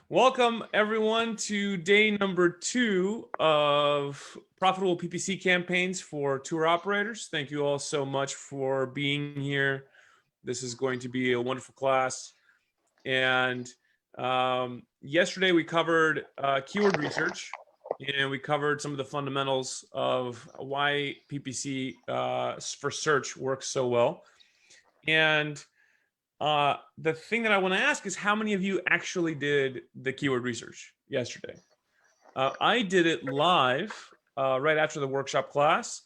Welcome everyone to day number 2 of profitable PPC campaigns for tour operators. Thank you all so much for being here. This is going to be a wonderful class. And yesterday we covered keyword research, and we covered some of the fundamentals of why PPC for search works so well. And the thing that I want to ask is how many of you actually did the keyword research yesterday? I did it live right after the workshop class,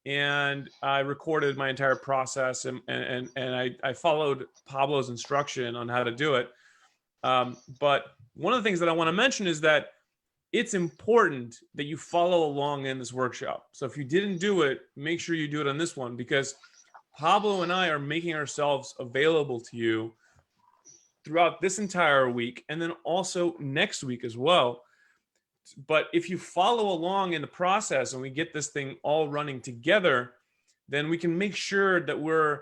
and I recorded my entire process, and I followed Pablo's instruction on how to do it. But one of the things that I want to mention is that it's important that you follow along in this workshop. So if you didn't do it, make sure you do it on this one, because Pablo and I are making ourselves available to you throughout this entire week, and then also next week as well. But if you follow along in the process and we get this thing all running together, then we can make sure that we're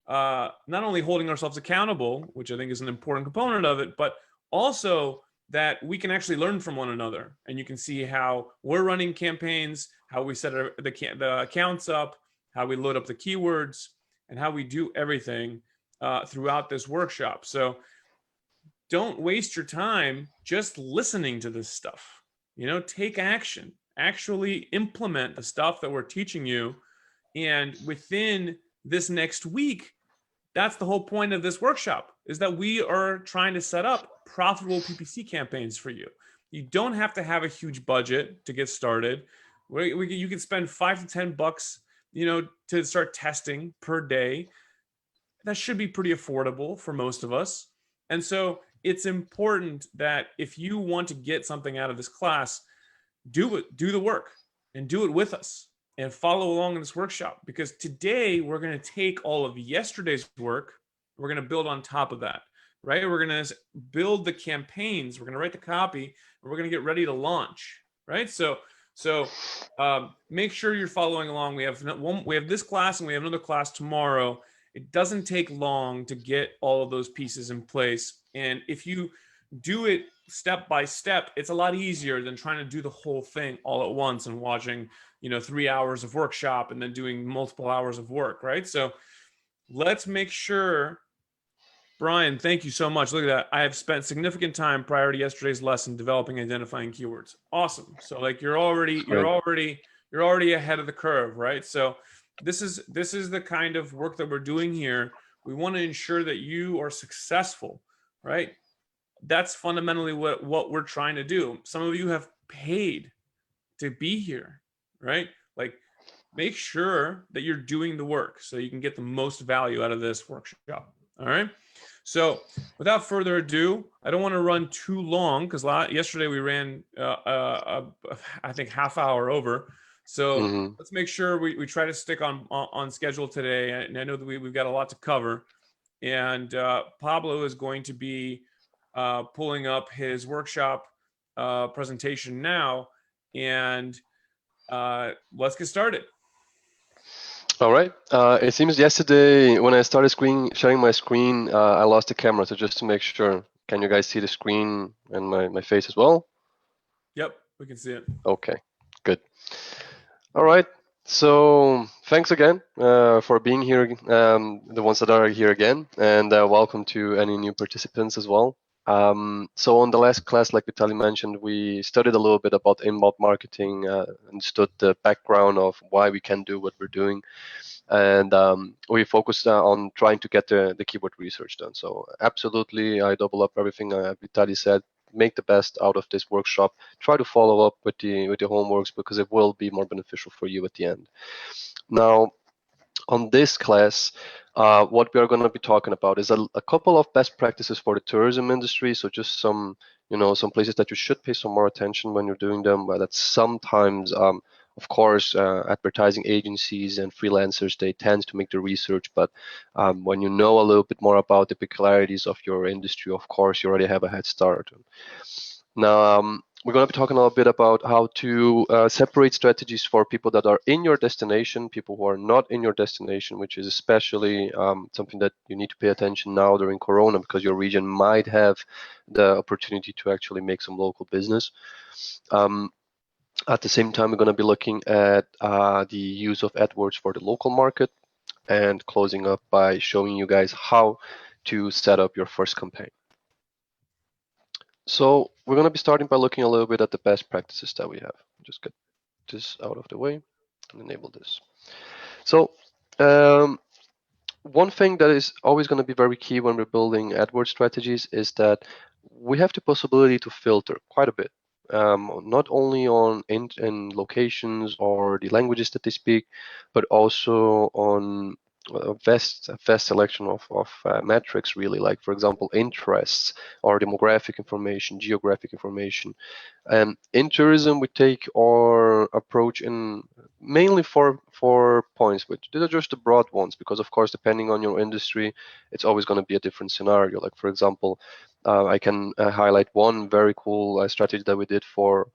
not only holding ourselves accountable, which I think is an important component of it, but also that we can actually learn from one another. And you can see how we're running campaigns, how we set the accounts up, how we load up the keywords, and how we do everything throughout this workshop. So don't waste your time just listening to this stuff. Take action, actually implement the stuff that we're teaching you. And within this next week, that's the whole point of this workshop, is that we are trying to set up profitable PPC campaigns for you. You don't have to have a huge budget to get started. You can spend $5 to $10, to start testing per day. That should be pretty affordable for most of us. And so it's important that if you want to get something out of this class, do the work and do it with us and follow along in this workshop, because today we're going to take all of yesterday's work. We're going to build on top of that, right? We're going to build the campaigns. We're going to write the copy, and we're going to get ready to launch, right? So make sure you're following along. We have this class, and we have another class tomorrow. It doesn't take long to get all of those pieces in place. And if you do it step by step, it's a lot easier than trying to do the whole thing all at once and watching, 3 hours of workshop and then doing multiple hours of work, right? So let's make sure. Brian, thank you so much. Look at that. I have spent significant time prior to yesterday's lesson developing identifying keywords. Awesome. So you're already ahead of the curve, right? So this is the kind of work that we're doing here. We want to ensure that you are successful, right? That's fundamentally what we're trying to do. Some of you have paid to be here, right? Make sure that you're doing the work so you can get the most value out of this workshop. All right. So without further ado, I don't want to run too long, because yesterday we ran, I think, half hour over. So let's make sure we try to stick on schedule today. And I know that we've got a lot to cover. And Pablo is going to be pulling up his workshop presentation now. And let's get started. All right. It seems yesterday when I started sharing my screen, I lost the camera. So just to make sure, can you guys see the screen and my face as well? Yep, we can see it. Okay, good. All right. So thanks again for being here, the ones that are here again, and welcome to any new participants as well. So on the last class, like Vitaly mentioned, we studied a little bit about inbound marketing, understood the background of why we can do what we're doing, and we focused on trying to get the keyword research done. So absolutely, I double up everything Vitaly said. Make the best out of this workshop. Try to follow up with the homeworks, because it will be more beneficial for you at the end. Now, on this class, what we are going to be talking about is a couple of best practices for the tourism industry. So just some places that you should pay some more attention when you're doing them. But that sometimes, of course, advertising agencies and freelancers, they tend to make the research. But when you know a little bit more about the peculiarities of your industry, of course, you already have a head start. Now, we're going to be talking a little bit about how to separate strategies for people that are in your destination, people who are not in your destination, which is especially something that you need to pay attention now during Corona, because your region might have the opportunity to actually make some local business. At the same time, we're going to be looking at the use of AdWords for the local market, and closing up by showing you guys how to set up your first campaign. So we're going to be starting by looking a little bit at the best practices that we have. Just get this out of the way and enable this. So one thing that is always going to be very key when we're building AdWords strategies is that we have the possibility to filter quite a bit. Not only on in locations or the languages that they speak, but also on a vast selection of metrics, really, like, for example, interests or demographic information, geographic information. In tourism, we take our approach in mainly four points, but these are just the broad ones, because of course, depending on your industry, it's always going to be a different scenario. Like, for example, I can highlight one very cool strategy that we did for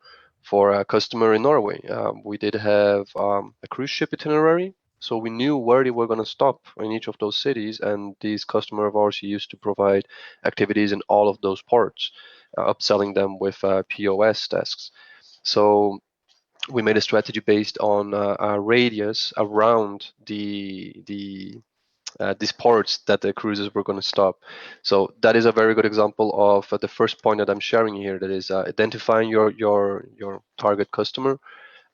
a customer in Norway. We did have a cruise ship itinerary, so we knew where they were going to stop in each of those cities, and these customer of ours used to provide activities in all of those ports, upselling them with POS desks. So we made a strategy based on a radius around these ports that the cruises were going to stop. So that is a very good example of the first point that I'm sharing here. That is identifying your target customer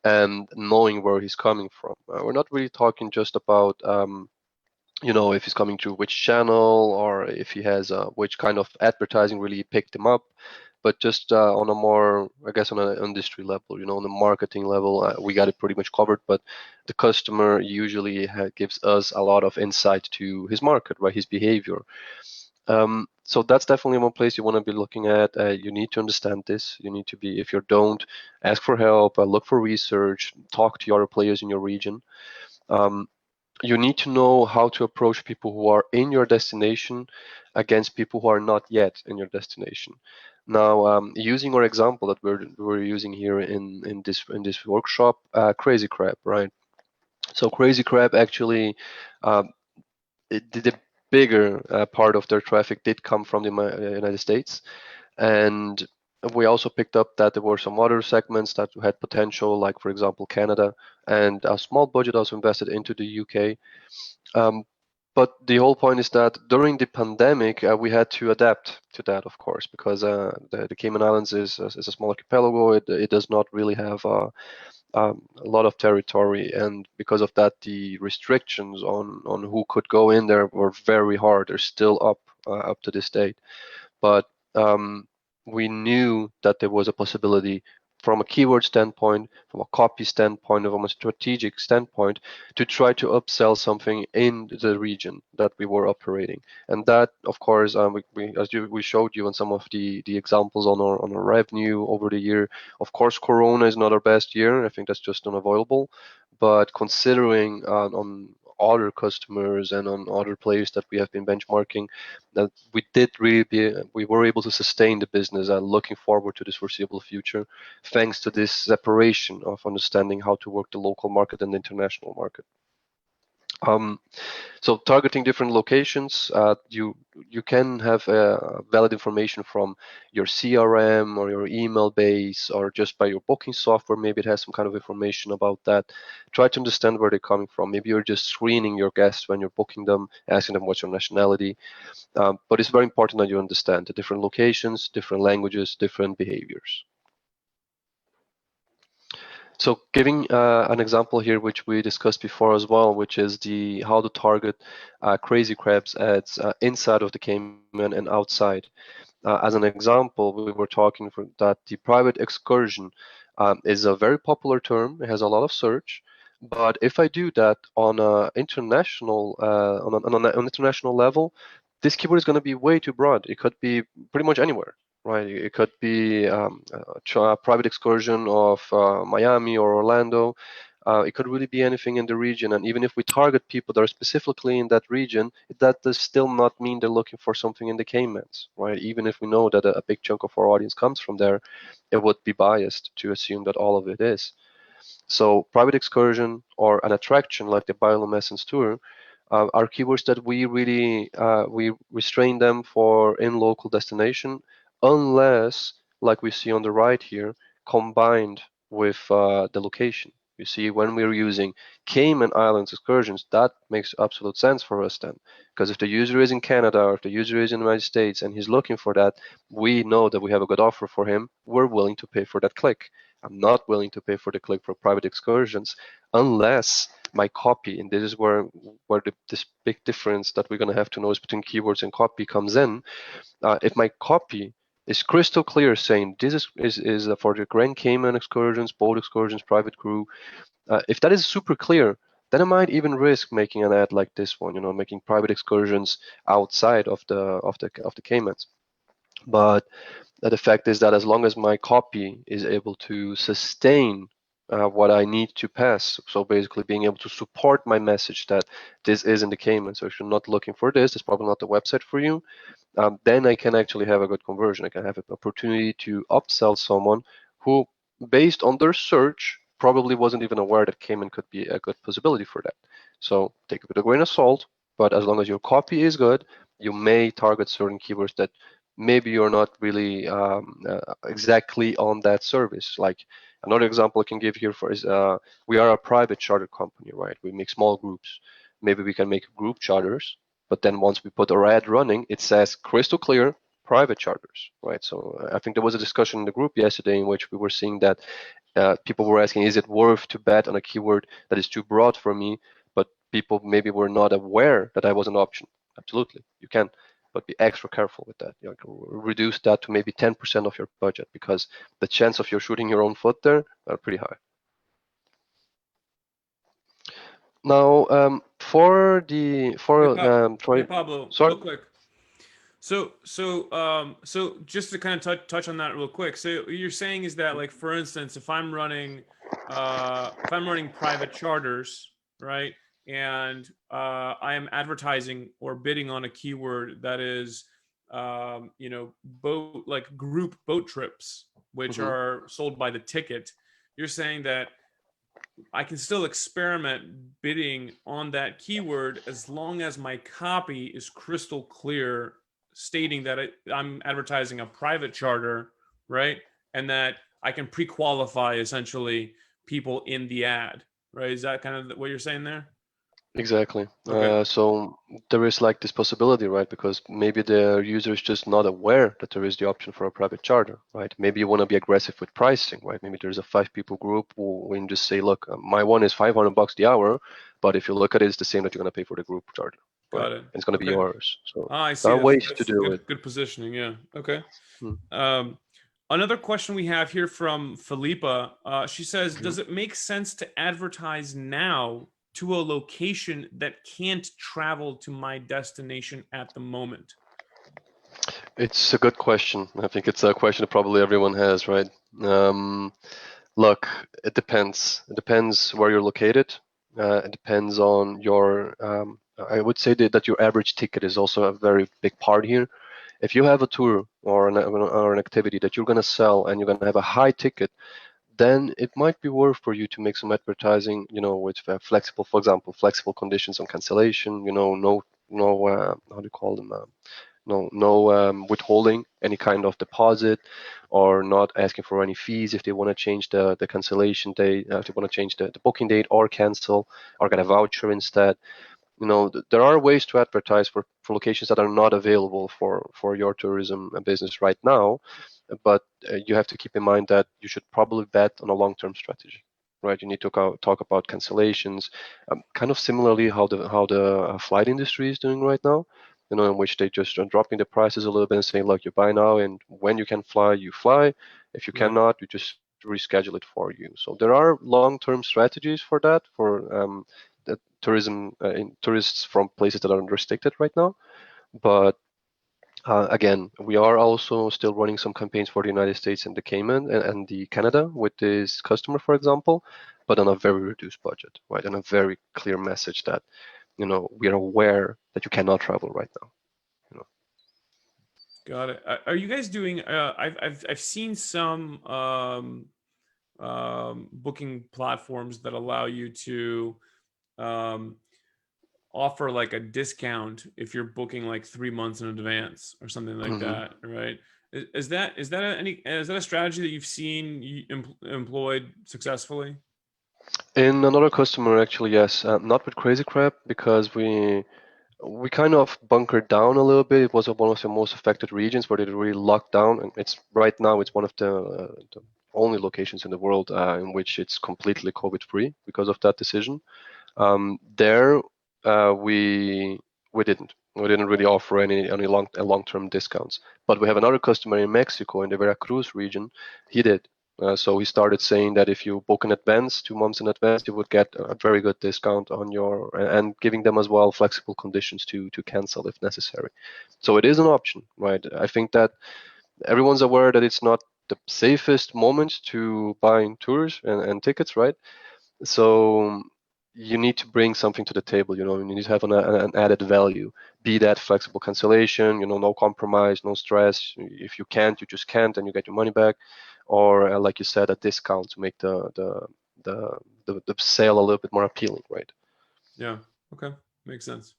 and knowing where he's coming from. We're not really talking just about if he's coming through which channel, or if he has which kind of advertising really picked him up, but just on a more, I guess, on an industry level, on the marketing level, we got it pretty much covered. But the customer usually gives us a lot of insight to his market, right, his behavior. So that's definitely one place you want to be looking at. You need to understand this. You need to be, if you don't, ask for help, look for research, talk to other players in your region. You need to know how to approach people who are in your destination against people who are not yet in your destination. Now, using our example that we're using here in this workshop, Crazy Crab, right? So Crazy Crab actually, the bigger part of their traffic did come from the United States, and we also picked up that there were some other segments that had potential, like, for example, Canada, and a small budget also invested into the UK. But the whole point is that during the pandemic, we had to adapt to that, of course, because the Cayman Islands is a small archipelago. It does not really have a lot of territory, and because of that, the restrictions on who could go in there were very hard. They're still up to this date. But we knew that there was a possibility, from a keyword standpoint, from a copy standpoint, from a strategic standpoint, to try to upsell something in the region that we were operating. And that, of course, we showed you on some of the examples on our revenue over the year. Of course, Corona is not our best year. I think that's just unavoidable. But considering on other customers and on other players that we have been benchmarking, that we were able to sustain the business and looking forward to this foreseeable future, thanks to this separation of understanding how to work the local market and the international market. So targeting different locations, you can have valid information from your CRM or your email base, or just by your booking software. Maybe it has some kind of information about that. Try to understand where they're coming from. Maybe you're just screening your guests when you're booking them, asking them what's your nationality. But it's very important that you understand the different locations, different languages, different behaviors. So giving an example here, which we discussed before as well, which is how to target Crazy Crabs ads inside of the Cayman and outside. As an example, we were talking that the private excursion is a very popular term. It has a lot of search. But if I do that on an international level, this keyword is going to be way too broad. It could be pretty much anywhere. Right, it could be a private excursion of Miami or Orlando. It could really be anything in the region. And even if we target people that are specifically in that region, that does still not mean they're looking for something in the Caymans, right? Even if we know that a big chunk of our audience comes from there, it would be biased to assume that all of it is. So private excursion or an attraction like the bioluminescence tour are keywords that we really we restrain them for in local destination, unless, like we see on the right here, combined with the location. You see, when we're using Cayman Islands excursions, that makes absolute sense for us then. Because if the user is in Canada or if the user is in the United States and he's looking for that, we know that we have a good offer for him. We're willing to pay for that click. I'm not willing to pay for the click for private excursions unless my copy, and this is where this big difference that we're going to have to know is between keywords and copy comes in. If my copy is crystal clear saying this is for the Grand Cayman excursions, boat excursions, private crew, if that is super clear, then I might even risk making an ad like this one, making private excursions outside of the Caymans. But the fact is that as long as my copy is able to sustain what I need to pass, so basically being able to support my message that this is in the Cayman, so if you're not looking for this, it's probably not the website for you, then I can actually have a good conversion. I can have an opportunity to upsell someone who, based on their search, probably wasn't even aware that Cayman could be a good possibility for that. So take it with a grain of salt, but as long as your copy is good, you may target certain keywords that maybe you're not really exactly on that service. Like another example I can give here for is we are a private charter company, right? We make small groups. Maybe we can make group charters, but then once we put our ad running, it says crystal clear private charters, right? So I think there was a discussion in the group yesterday in which we were seeing that people were asking, is it worth to bet on a keyword that is too broad for me? But people maybe were not aware that was an option. Absolutely, you can, but be extra careful with that. Reduce that to maybe 10% of your budget, because the chance of you shooting your own foot there are pretty high. Now, Hey, Pablo, sorry. real quick. So just to kind of touch on that real quick. So what you're saying is that, like, for instance, if I'm running private charters, right, and I am advertising or bidding on a keyword that is, boat, like group boat trips, which are sold by the ticket. You're saying that I can still experiment bidding on that keyword as long as my copy is crystal clear, stating that I'm advertising a private charter, right? And that I can pre-qualify essentially people in the ad, right? Is that kind of what you're saying there? Exactly. Okay. So there is like this possibility, right? Because maybe the user is just not aware that there is the option for a private charter, right? Maybe you want to be aggressive with pricing, right? Maybe there's a 5 people group when you just say, look, my one is $500 the hour, but if you look at it, it's the same that you're going to pay for the group charter, right? Got it. And it's going to be Okay. yours. So I there see. are ways to That's do it. good positioning. Yeah. Okay. Hmm. Another question we have here from Philippa. She says, Mhm. does it make sense to advertise now to a location that can't travel to my destination at the moment? It's a good question. I think it's a question that probably everyone has, right? Look, it depends. It depends where you're located. It depends on your. I would say that your average ticket is also a very big part here. If you have a tour or an activity that you're going to sell and you're going to have a high ticket, then it might be worth for you to make some advertising, with flexible, for example, flexible conditions on cancellation. No, how do you call them? No withholding any kind of deposit, or not asking for any fees if they want to change the cancellation date, if they want to change the booking date or cancel, or get a voucher instead. There are ways to advertise for locations that are not available for your tourism business right now, but you have to keep in mind that you should probably bet on a long-term strategy, right? You need to talk about cancellations, kind of similarly how the flight industry is doing right now, in which they just are dropping the prices a little bit and saying, look, you buy now, and when you can fly, you fly. If you Right. cannot, you just reschedule it for you. So there are long-term strategies for that, for tourism in tourists from places that are restricted right now. But Again, we are also still running some campaigns for the United States and the Cayman and the Canada with this customer, for example, but on a very reduced budget, right? And a very clear message that, we are aware that you cannot travel right now. Got it. Are you guys doing? I've seen some booking platforms that allow you to um, offer like a discount if you're booking like 3 months in advance or something like Mhm. that, right? Is that a strategy that you've seen employed successfully? In another customer, actually, yes, not with Crazy Crab because we kind of bunkered down a little bit. It was one of the most affected regions where they really locked down, and it's right now it's one of the only locations in the world in which it's completely COVID free because of that decision. There, we didn't really offer any long-term discounts. But we have another customer in Mexico in the Veracruz region. He did. So he started saying that if you book in advance, 2 months in advance, you would get a very good discount on your and giving them as well flexible conditions to cancel if necessary. So it is an option, right? I think that everyone's aware that it's not the safest moment to buying tours and tickets, right? So you need to bring something to the table. You need to have an added value, be that flexible cancellation, no compromise, no stress. If you can't, you just can't, and you get your money back, or like you said, a discount to make the sale a little bit more appealing, right? Yeah. Okay. Makes sense.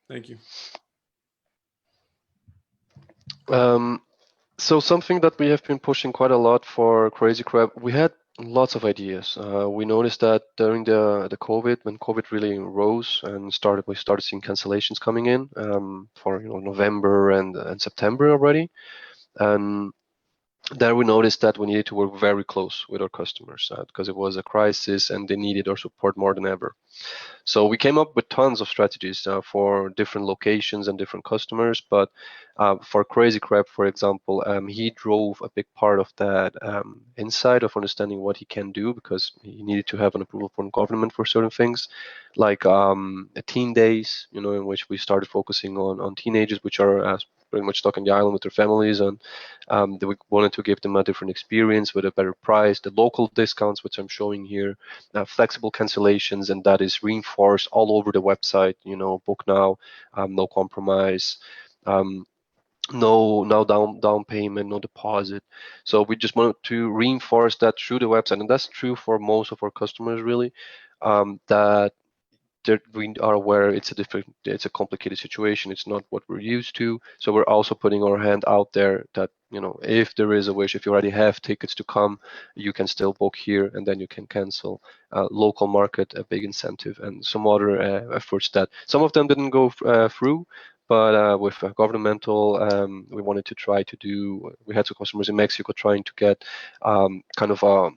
Thank you. Um, So something that we have been pushing quite a lot for Crazy Crab, we had lots of ideas. We noticed that during the COVID, when COVID really rose and we started seeing cancellations coming in for November and September already, and there we noticed that we needed to work very close with our customers because it was a crisis and they needed our support more than ever. So we came up with tons of strategies for different locations and different customers. But for Crazy Crab, for example, he drove a big part of that insight of understanding what he can do because he needed to have an approval from government for certain things, like teen days, in which we started focusing on teenagers, which are pretty much stuck on the island with their families, and we wanted to give them a different experience with a better price. The local discounts, which I'm showing here, flexible cancellations, and that is reinforced all over the website. Book now, no compromise, um, no down payment, no deposit. So we just wanted to reinforce that through the website, and that's true for most of our customers really. That we are aware it's a complicated situation. It's not what we're used to. So we're also putting our hand out there that, if there is a wish, if you already have tickets to come, you can still book here and then you can cancel. Local market, a big incentive, and some other efforts that some of them didn't go through. But with governmental, we wanted to try to do. We had some customers in Mexico trying to get kind of a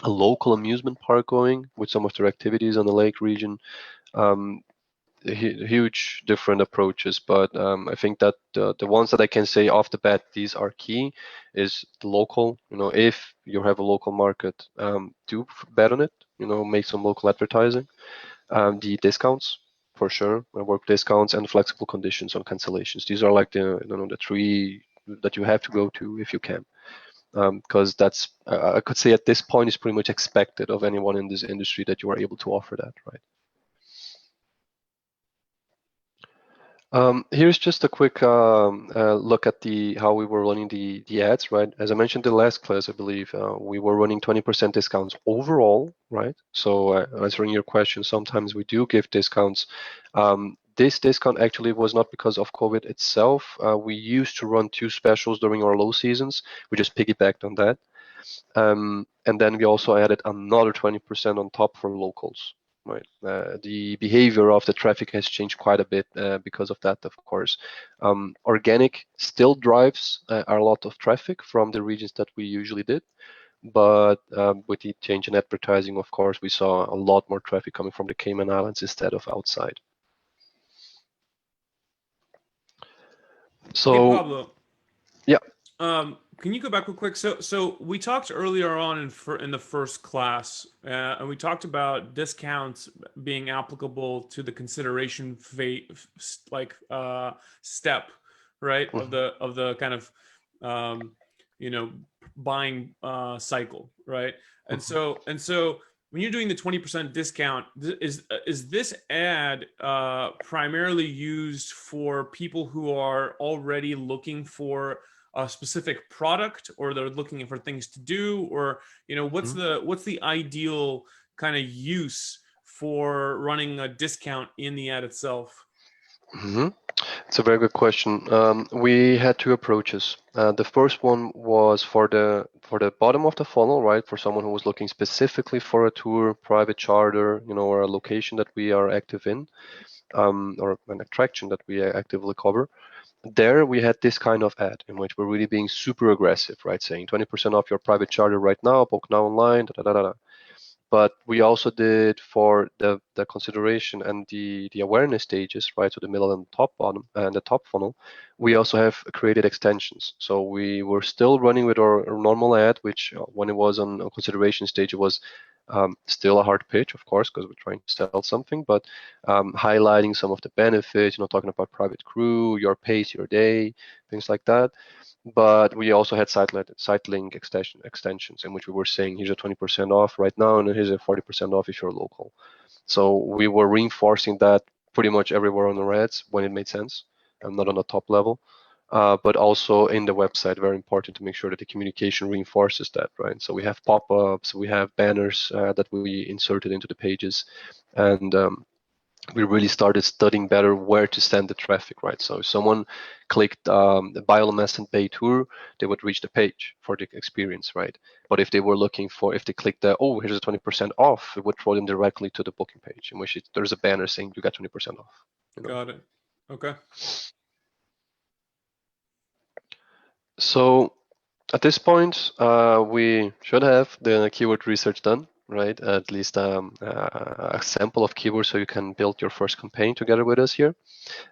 local amusement park going with some of their activities on the lake region. um, Huge different approaches, but I think that the ones that I can say off the bat these are key is the local. If you have a local market, do bet on it. Make some local advertising. The discounts for sure, work discounts and flexible conditions on cancellations. These are like the three that you have to go to if you can, because that's I could say at this point is pretty much expected of anyone in this industry that you are able to offer that, right? Here's just a quick look at how we were running the ads, right? As I mentioned in the last class, I believe we were running 20% discounts overall, right? So answering your question, sometimes we do give discounts. This discount actually was not because of COVID itself. We used to run two specials during our low seasons. We just piggybacked on that. And then we also added another 20% on top for locals. Right. The behavior of the traffic has changed quite a bit because of that, of course. Organic still drives a lot of traffic from the regions that we usually did, but with the change in advertising, of course, we saw a lot more traffic coming from the Cayman Islands instead of outside. Hey, So, Pablo. yeah. Can you go back real quick? So we talked earlier on in the first class, and we talked about discounts being applicable to the consideration step right? Of the kind of you know, buying cycle, right? And so when you're doing the 20% discount, is this ad primarily used for people who are already looking for a specific product, or they're looking for things to do, or what's the ideal kind of use for running a discount in the ad itself? It's a very good question. We had two approaches. The first one was for the bottom of the funnel, right? For someone who was looking specifically for a tour, private charter, or a location that we are active in, or an attraction that we actively cover. There we had this kind of ad in which we're really being super aggressive, right? Saying 20% off your private charter right now, book now online, da da da da. But we also did for the consideration and the awareness stages, right? So the middle and top bottom and the top funnel, we also have created extensions. So we were still running with our normal ad, which when it was on a consideration stage, it was still a hard pitch, of course, because we're trying to sell something, but highlighting some of the benefits, talking about private crew, your pace, your day, things like that. But we also had site link extensions in which we were saying, here's a 20% off right now, and here's a 40% off if you're local. So we were reinforcing that pretty much everywhere on the ads when it made sense, and not on the top level. But also in the website, very important to make sure that the communication reinforces that, right? So we have pop-ups, we have banners that we inserted into the pages, and we really started studying better where to send the traffic, right? So if someone clicked the Bioluminescent Bay tour, they would reach the page for the experience, right? But if they were looking for, if they clicked the, oh, here's a 20% off, it would throw them directly to the booking page in which there's a banner saying you got 20% off. Got it. Okay. So at this point, we should have the keyword research done, right? At least a sample of keywords so you can build your first campaign together with us here.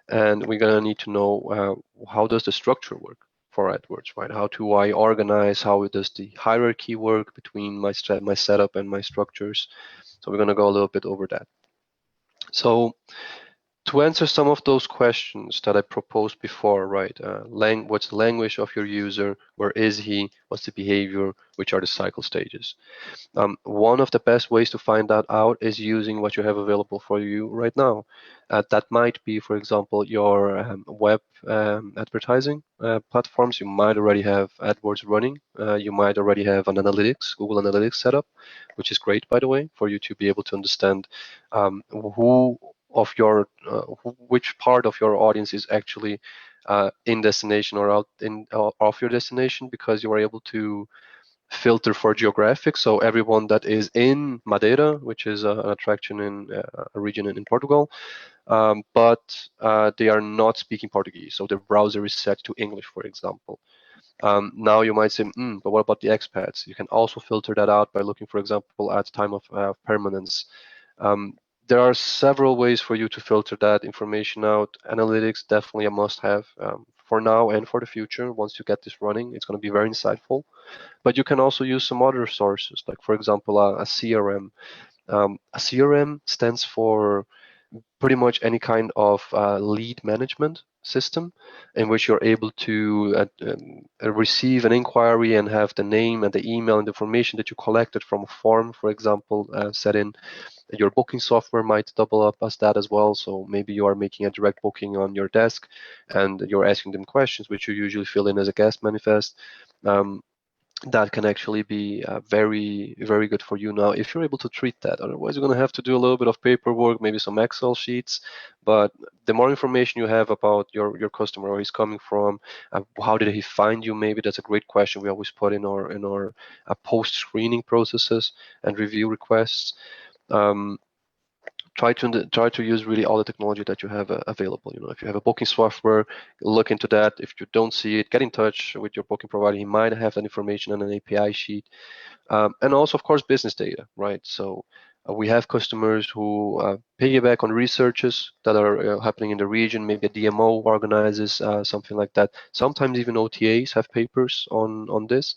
And we're gonna need to know how does the structure work for AdWords, right? How do I organize? How does the hierarchy work between my setup and my structures? So we're gonna go a little bit over that. So to answer some of those questions that I proposed before, right? What's the language of your user? Where is he? What's the behavior? Which are the cycle stages? One of the best ways to find that out is using what you have available for you right now. That might be, for example, your web advertising platforms. You might already have AdWords running. You might already have an analytics, Google Analytics set up, which is great, by the way, for you to be able to understand which part of your audience is actually in destination or out in off your destination, because you are able to filter for geographic. So everyone that is in Madeira, which is an attraction in a region in Portugal, but they are not speaking Portuguese. So their browser is set to English, for example. Now you might say, but what about the expats? You can also filter that out by looking, for example, at time of permanence. There are several ways for you to filter that information out. Analytics, definitely a must-have for now and for the future. Once you get this running, it's going to be very insightful. But you can also use some other sources, like, for example, a CRM. A CRM stands for pretty much any kind of lead management system in which you're able to receive an inquiry and have the name and the email and information that you collected from a form, for example, set in. Your booking software might double up as that as well. So maybe you are making a direct booking on your desk and you're asking them questions, which you usually fill in as a guest manifest. That can actually be very, very good for you now if you're able to treat that. Otherwise, you're going to have to do a little bit of paperwork, maybe some Excel sheets. But the more information you have about your customer, where he's coming from, how did he find you? Maybe that's a great question we always put in our post screening processes and review requests. Try to use really all the technology that you have available. If you have a booking software, look into that. If you don't see it, get in touch with your booking provider. He might have that information on an API sheet, and also, of course, business data, right? So we have customers who piggyback on researches that are happening in the region. Maybe a DMO organizes something like that. Sometimes even OTAs have papers on this.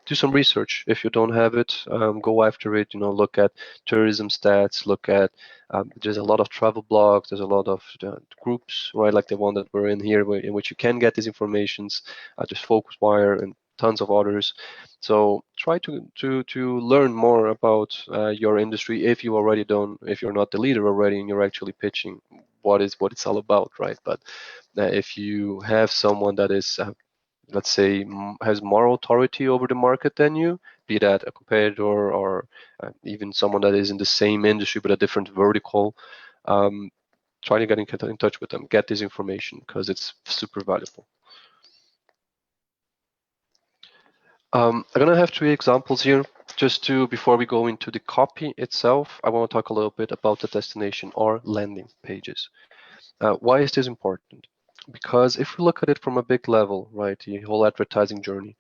do some research. If you don't have it, go after it. Look at tourism stats. Look at there's a lot of travel blogs. There's a lot of groups, right, like the one that we're in here, in which you can get these informations. There's FocusWire and tons of others. So try to learn more about your industry if you already don't, if you're not the leader already and you're actually pitching what it's all about, right? But if you have someone that is let's say has more authority over the market than you, be that a competitor or even someone that is in the same industry but a different vertical, try to get in touch with them, get this information because it's super valuable. I'm gonna have 3 examples here. Just before we go into the copy itself, I want to talk a little bit about the destination or landing pages. Why is this important? Because if we look at it from a big level, right, the whole advertising journey,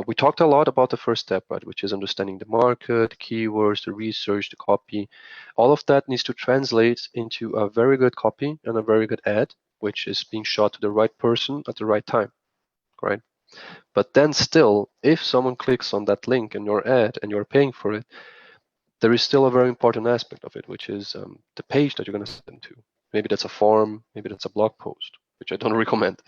we talked a lot about the first step, right, which is understanding the market, the keywords, the research, the copy. All of that needs to translate into a very good copy and a very good ad, which is being shot to the right person at the right time, right? But then still, if someone clicks on that link in your ad and you're paying for it, there is still a very important aspect of it, which is the page that you're going to send to. Maybe that's a form, maybe that's a blog post, which I don't recommend.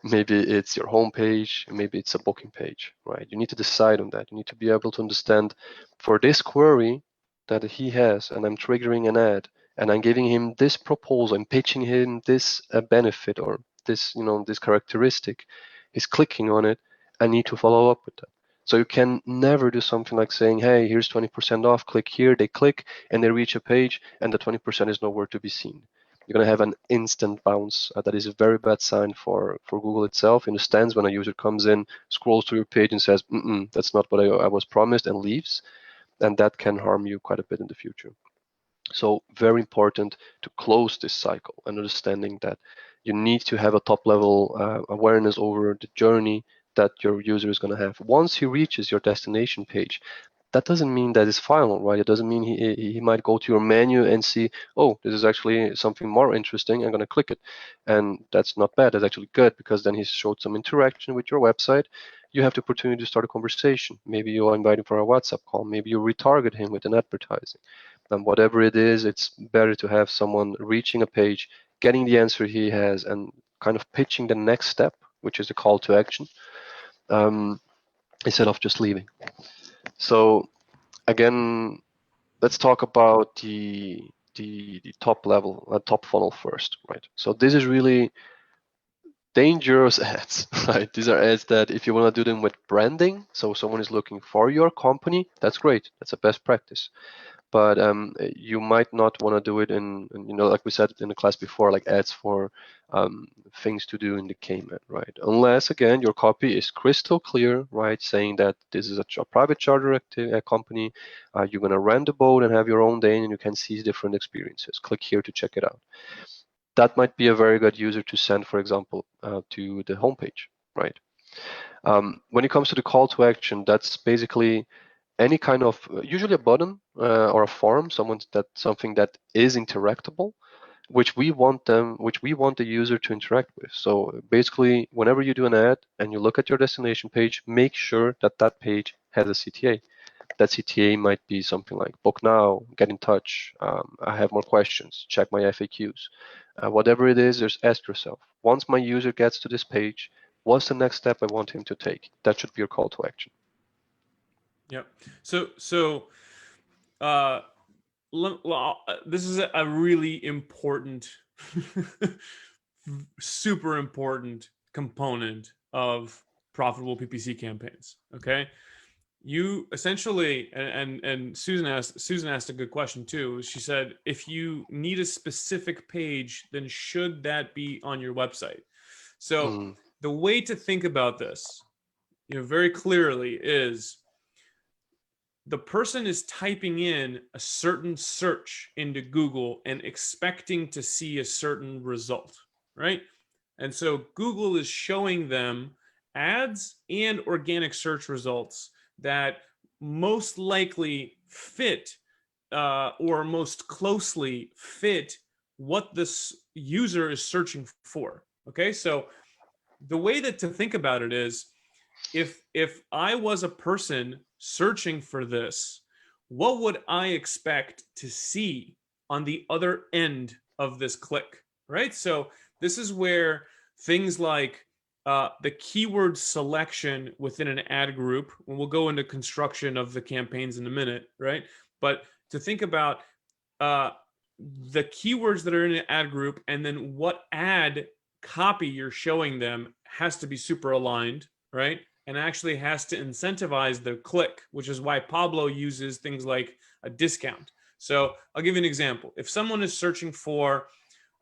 Maybe it's your homepage, maybe it's a booking page, right? You need to decide on that. You need to be able to understand for this query that he has, and I'm triggering an ad, and I'm giving him this proposal, I'm pitching him this benefit or this, this characteristic. He's clicking on it. I need to follow up with that. So you can never do something like saying, hey, here's 20% off, click here, they click, and they reach a page, and the 20% is nowhere to be seen. You're going to have an instant bounce. That is a very bad sign for Google itself. It understands when a user comes in, scrolls through your page and says, that's not what I was promised, and leaves. And that can harm you quite a bit in the future. So very important to close this cycle and understanding that you need to have a top level awareness over the journey that your user is going to have. Once he reaches your destination page, that doesn't mean that it's final, right? It doesn't mean he might go to your menu and see, oh, this is actually something more interesting. I'm going to click it. And that's not bad. That's actually good because then he's showed some interaction with your website. You have the opportunity to start a conversation. Maybe you invite him for a WhatsApp call. Maybe you retarget him with an advertising. And whatever it is, it's better to have someone reaching a page, getting the answer he has, and kind of pitching the next step, which is the call to action, instead of just leaving. So again, let's talk about the top level, top funnel first, right? So this is really dangerous ads, right? These are ads that if you want to do them with branding, so someone is looking for your company, that's great. That's a best practice. But you might not want to do it in, like we said in the class before, like ads for things to do in the Cayman, right? Unless, again, your copy is crystal clear, right? Saying that this is a private charter company, you're going to rent the boat and have your own day and you can see different experiences. Click here to check it out. That might be a very good user to send, for example, to the homepage, right? When it comes to the call to action, that's basically any kind of usually a button or a form, something that is interactable, which we want the user to interact with. So basically, whenever you do an ad and you look at your destination page, make sure that that page has a CTA. That CTA might be something like book now, get in touch, I have more questions, check my FAQs. Whatever it is, just ask yourself, once my user gets to this page, what's the next step I want him to take? That should be your call to action. Yep. So this is a really important, super important component of profitable PPC campaigns. Okay, you essentially, and Susan asked a good question too. She said, if you need a specific page, then should that be on your website? So the way to think about this, very clearly is the person is typing in a certain search into Google and expecting to see a certain result, right? And so Google is showing them ads and organic search results that most likely fit or most closely fit what this user is searching for. Okay, so the way that to think about it is if I was a person searching for this, what would I expect to see on the other end of this click, right? So this is where things like the keyword selection within an ad group, and we'll go into construction of the campaigns in a minute, right? But to think about uh, the keywords that are in an ad group and then what ad copy you're showing them has to be super aligned, right? And actually has to incentivize the click, which is why Pablo uses things like a discount. So I'll give you an example. If someone is searching for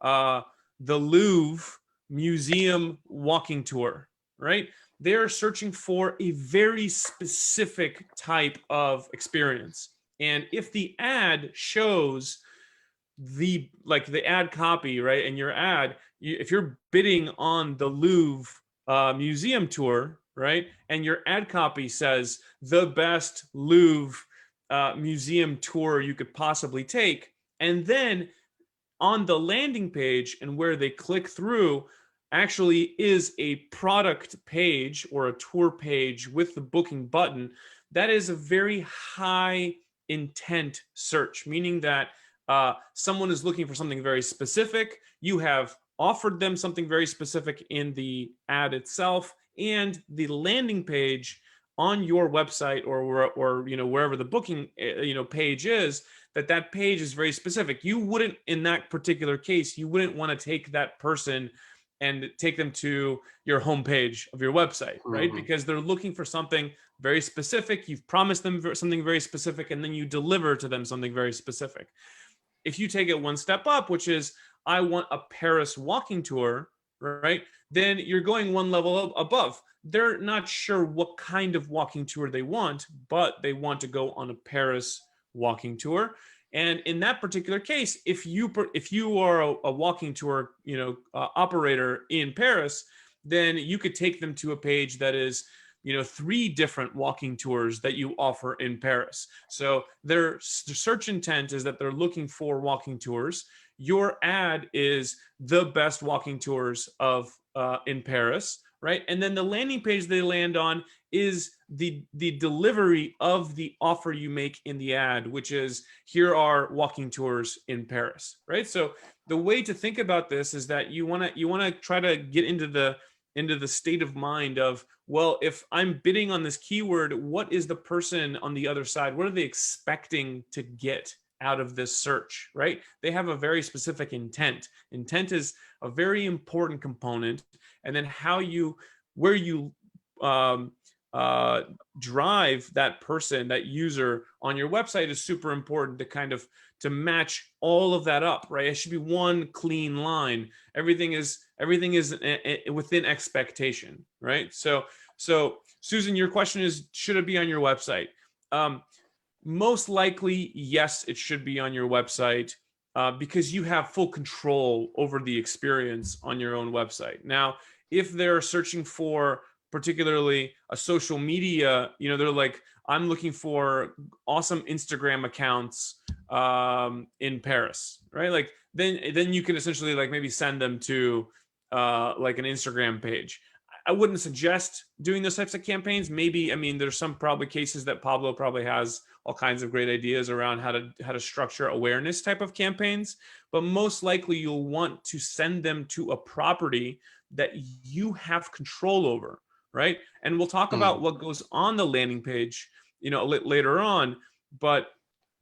the Louvre Museum walking tour, right? They're searching for a very specific type of experience. And if the ad shows the ad copy, right, and your ad, if you're bidding on the Louvre museum tour, right, and your ad copy says the best Louvre museum tour you could possibly take, and then on the landing page and where they click through actually is a product page or a tour page with the booking button, that is a very high intent search, meaning that someone is looking for something very specific. You have offered them something very specific in the ad itself, and the landing page on your website or wherever the booking page is, that page is very specific. You wouldn't, in that particular case, you wouldn't want to take that person and take them to your homepage of your website, right? Mm-hmm. Because they're looking for something very specific. You've promised them something very specific, and then you deliver to them something very specific. If you take it one step up, which is, I want a Paris walking tour, right? Then you're going one level above. They're not sure what kind of walking tour they want, but they want to go on a Paris walking tour. And in that particular case, if you are a walking tour operator in Paris, then you could take them to a page that is 3 different walking tours that you offer in Paris. So their search intent is that they're looking for walking tours. Your ad is the best walking tours of in Paris, right? And then the landing page they land on is the delivery of the offer you make in the ad, which is, here are walking tours in Paris, right? So the way to think about this is that you want to try to get into the state of mind of, well, if I'm bidding on this keyword, what is the person on the other side? What are they expecting to get out of this search, right? They have a very specific intent. Intent is a very important component. And then where you drive that person, that user on your website is super important to match all of that up, right? It should be one clean line. Everything is within expectation, right? So Susan, your question is, should it be on your website? Most likely, yes, it should be on your website because you have full control over the experience on your own website. Now, if they're searching for particularly a social media, they're like, I'm looking for awesome Instagram accounts in Paris, right? Like then you can essentially like maybe send them to like an Instagram page. I wouldn't suggest doing those types of campaigns. Maybe, there's some probably cases that Pablo probably has all kinds of great ideas around how to structure awareness type of campaigns, but most likely you'll want to send them to a property that you have control over, right? And we'll talk about what goes on the landing page, later on, but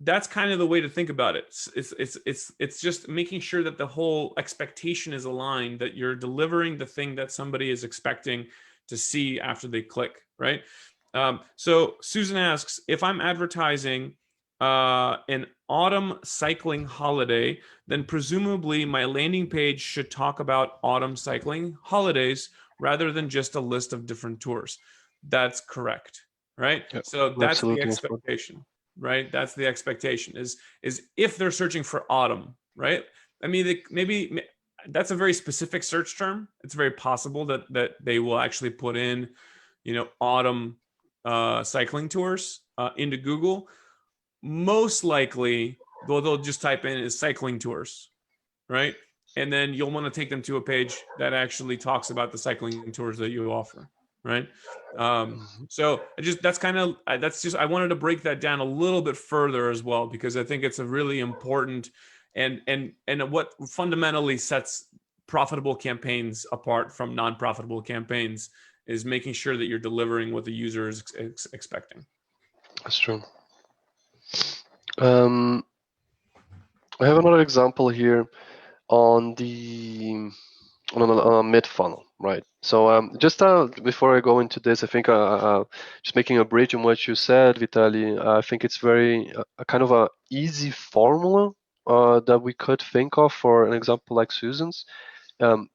that's kind of the way to think about it. It's just making sure that the whole expectation is aligned, that you're delivering the thing that somebody is expecting to see after they click, right? So Susan asks, if I'm advertising an autumn cycling holiday, then presumably my landing page should talk about autumn cycling holidays rather than just a list of different tours. That's correct, right? Yep, So that's the absolutely. expectation, right? That's the expectation is if they're searching for autumn, right? Maybe that's a very specific search term. It's very possible that they will actually put in, autumn cycling tours into Google. Most likely, they'll just type in is cycling tours, right? And then you'll want to take them to a page that actually talks about the cycling tours that you offer. right? So I wanted to break that down a little bit further as well, because I think it's a really important and what fundamentally sets profitable campaigns apart from non-profitable campaigns is making sure that you're delivering what the user is expecting. That's true. I have another example here on the on a mid funnel, right? So just before I go into this, I think just making a bridge on what you said, Vitali. I think it's very a kind of a easy formula that we could think of for an example like Susan's,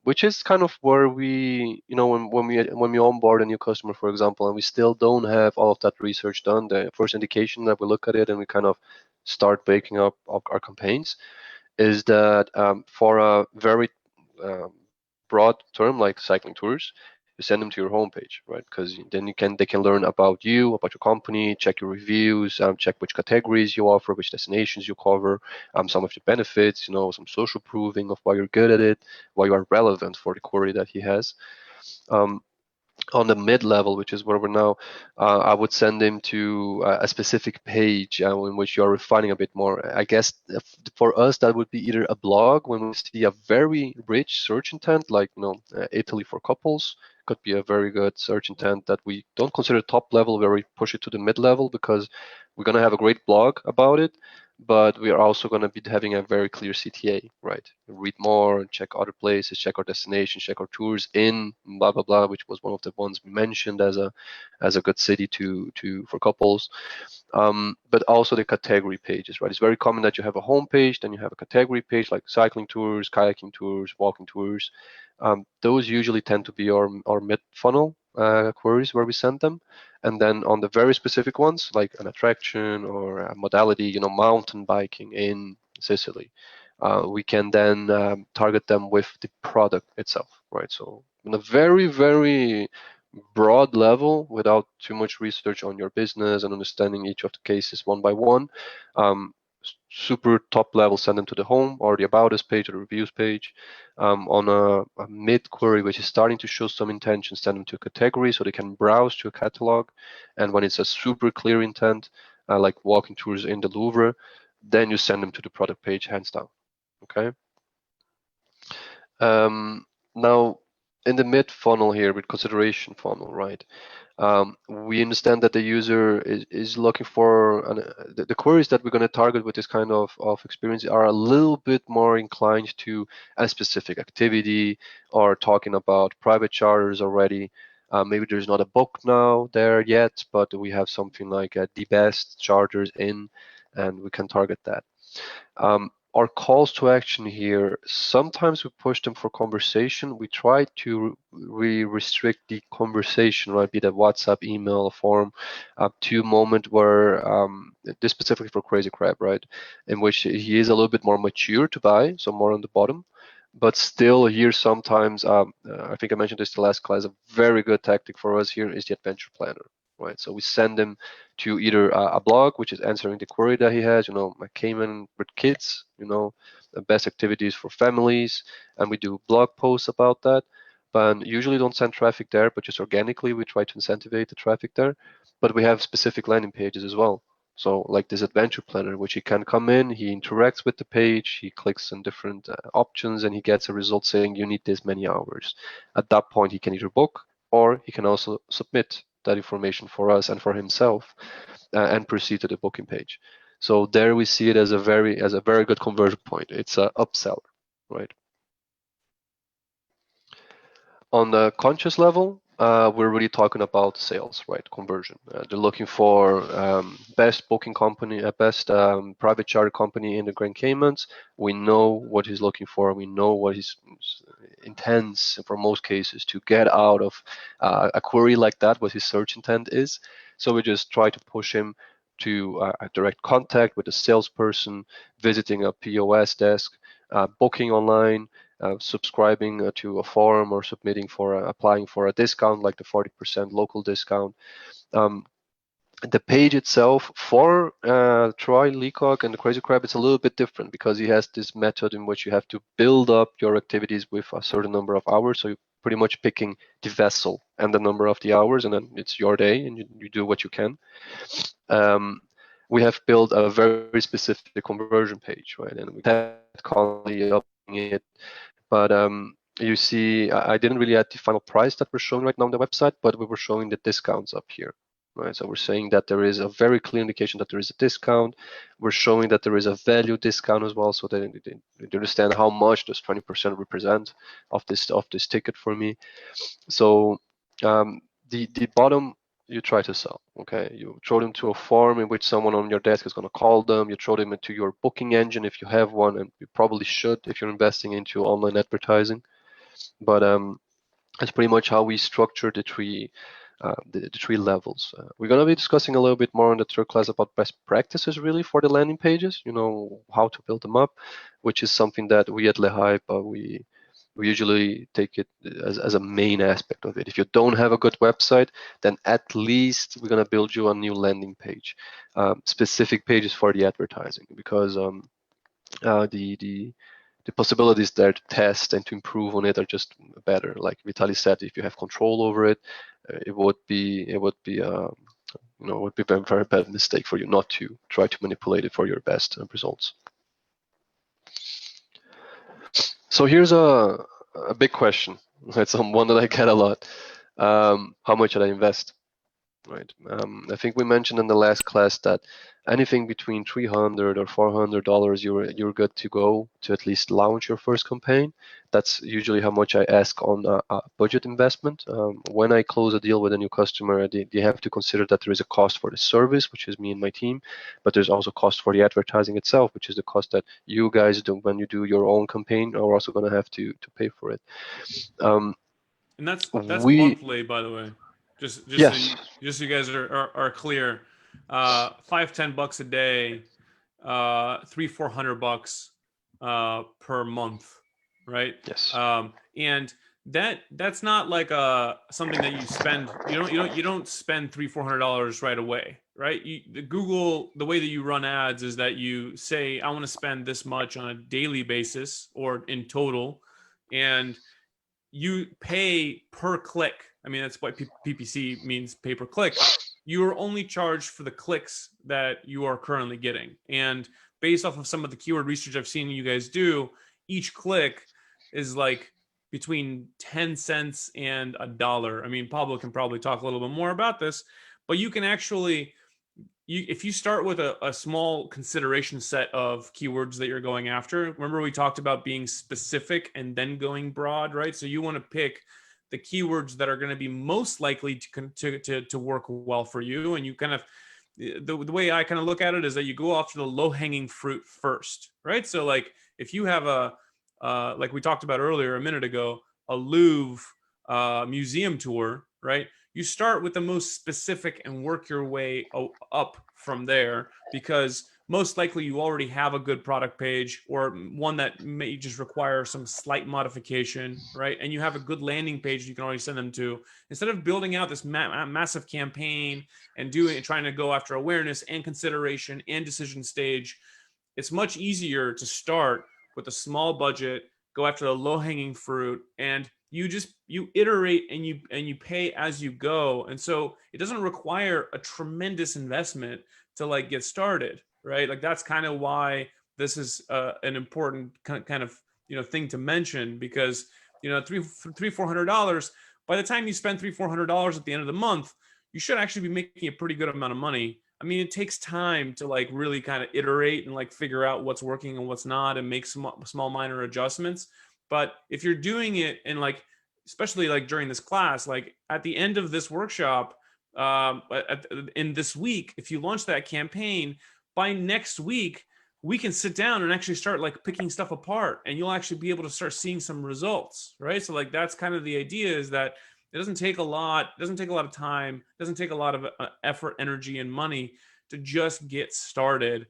which is kind of where we, when we onboard a new customer, for example, and we still don't have all of that research done. The first indication that we look at it and we kind of start baking up our campaigns is that for a very broad term like cycling tours, you send them to your homepage, right? Because then they can learn about you, about your company, check your reviews, check which categories you offer, which destinations you cover, some of the benefits, some social proving of why you're good at it, why you are relevant for the query that he has. On the mid level, which is where we're now, I would send him to a specific page in which you are refining a bit more. I guess for us, that would be either a blog when we see a very rich search intent, like Italy for couples, could be a very good search intent that we don't consider top level, where we push it to the mid level, because we're going to have a great blog about it, but we are also going to be having a very clear CTA, right? Read more, check other places, check our destinations, check our tours in blah blah blah, which was one of the ones we mentioned as a good city for couples. But also the category pages, right? It's very common that you have a home page, then you have a category page like cycling tours, kayaking tours, walking tours. Those usually tend to be our mid funnel queries where we send them. And then on the very specific ones, like an attraction or a modality, mountain biking in Sicily, we can then target them with the product itself, right? So on a very, very broad level, without too much research on your business and understanding each of the cases one by one, super top level, send them to the home or the about us page or the reviews page. On a mid query, which is starting to show some intention, send them to a category so they can browse to a catalog. And when it's a super clear intent, like walking tours in the Louvre, then you send them to the product page, hands down. Okay. Now, in the mid funnel here with consideration funnel, right? We understand that the user is looking for the queries that we're going to target with this kind of experience are a little bit more inclined to a specific activity, or talking about private charters already. Maybe there's not a book now there yet, but we have something like the best charters in, and we can target that. Our calls to action here, sometimes we push them for conversation. We try to restrict the conversation, right? Be that WhatsApp, email, form, up to a moment where, this specifically for Crazy Crab, right? In which he is a little bit more mature to buy, so more on the bottom. But still here sometimes, I think I mentioned this the last class, a very good tactic for us here is the adventure planner, right? So we send them to either a blog, which is answering the query that he has, my Cayman with kids, the best activities for families, and we do blog posts about that. But usually don't send traffic there, but just organically we try to incentivize the traffic there. But we have specific landing pages as well. So like this adventure planner, which he can come in, he interacts with the page, he clicks on different options, and he gets a result saying you need this many hours. At that point, he can either book, or he can also submit that information for us and for himself and proceed to the booking page. So there we see it as a very good conversion point. It's an upseller, right? On the conscious level, we're really talking about sales, right? Conversion. They're looking for best booking company, best private charter company in the Grand Caymans. We know what he's looking for. We know what he intends, for most cases, to get out of a query like that, what his search intent is. So we just try to push him to a direct contact with a salesperson, visiting a POS desk, booking online, subscribing to a forum, or submitting for applying for a discount like the 40% local discount. The page itself for Troy Leacock and the Crazy Crab, it's a little bit different because he has this method in which you have to build up your activities with a certain number of hours. So you pretty much picking the vessel and the number of the hours, and then it's your day, and you do what you can. We have built a very specific conversion page, right? And we have constantly updating it. But you see, I didn't really add the final price that we're showing right now on the website, but we were showing the discounts up here, right? So we're saying that there is a very clear indication that there is a discount. We're showing that there is a value discount as well, so that they understand how much does 20% represent of this ticket for me. So the bottom, you try to sell, okay? You throw them to a form in which someone on your desk is going to call them. You throw them into your booking engine if you have one, and you probably should if you're investing into online advertising. But that's pretty much how we structure the three levels. We're going to be discussing a little bit more in the third class about best practices really for the landing pages, how to build them up, which is something that we at Lehype, we usually take it as a main aspect of it. If you don't have a good website, then at least we're going to build you a new landing page, specific pages for the advertising, because the possibilities there to test and to improve on it are just better. Like Vitaly said, if you have control over it, it would be a very bad mistake for you not to try to manipulate it for your best results. So here's a big question. It's one that I get a lot. How much should I invest? Right. I think we mentioned in the last class that anything between $300 or $400, you're good to go to at least launch your first campaign. That's usually how much I ask on a budget investment. When I close a deal with a new customer, they have to consider that there is a cost for the service, which is me and my team, but there's also cost for the advertising itself, which is the cost that you guys do when you do your own campaign are also going to have to pay for it. And that's monthly, by the way. Just yes. so you guys are clear. $5-10 a day, $300-400 per month, right? Yes. And that's not like something that you spend. You don't spend $300-400 right away, right? Google, the way that you run ads is that you say, I want to spend this much on a daily basis or in total, and you pay per click. I mean, that's what PPC means, pay per click. You are only charged for the clicks that you are currently getting. And based off of some of the keyword research I've seen you guys do, each click is like between 10 cents and $1. I mean, Pablo can probably talk a little bit more about this, but you can actually, if you start with a small consideration set of keywords that you're going after, remember we talked about being specific and then going broad, right? So you want to pick the keywords that are going to be most likely to work well for you. And you kind of, the way I kind of look at it is that you go after the low hanging fruit first, right? So like if you have like we talked about earlier a minute ago, a Louvre museum tour, right? You start with the most specific and work your way up from there, because most likely you already have a good product page or one that may just require some slight modification, right? And you have a good landing page you can already send them to. Instead of building out this massive campaign and trying to go after awareness and consideration and decision stage, it's much easier to start with a small budget, go after the low-hanging fruit, and you iterate and you pay as you go. And so it doesn't require a tremendous investment to like get started, right? Like that's kind of why this is an important kind of thing to mention, because $300-400, by the time you spend $300-400 at the end of the month, you should actually be making a pretty good amount of money. I mean, it takes time to like really kind of iterate and like figure out what's working and what's not and make small minor adjustments. But if you're doing it and like, especially like during this class, like at the end of this workshop, in this week, if you launch that campaign, by next week, we can sit down and actually start like picking stuff apart, and you'll actually be able to start seeing some results, right? So like that's kind of the idea, is that it doesn't take a lot of time, it doesn't take a lot of effort, energy, and money to just get started.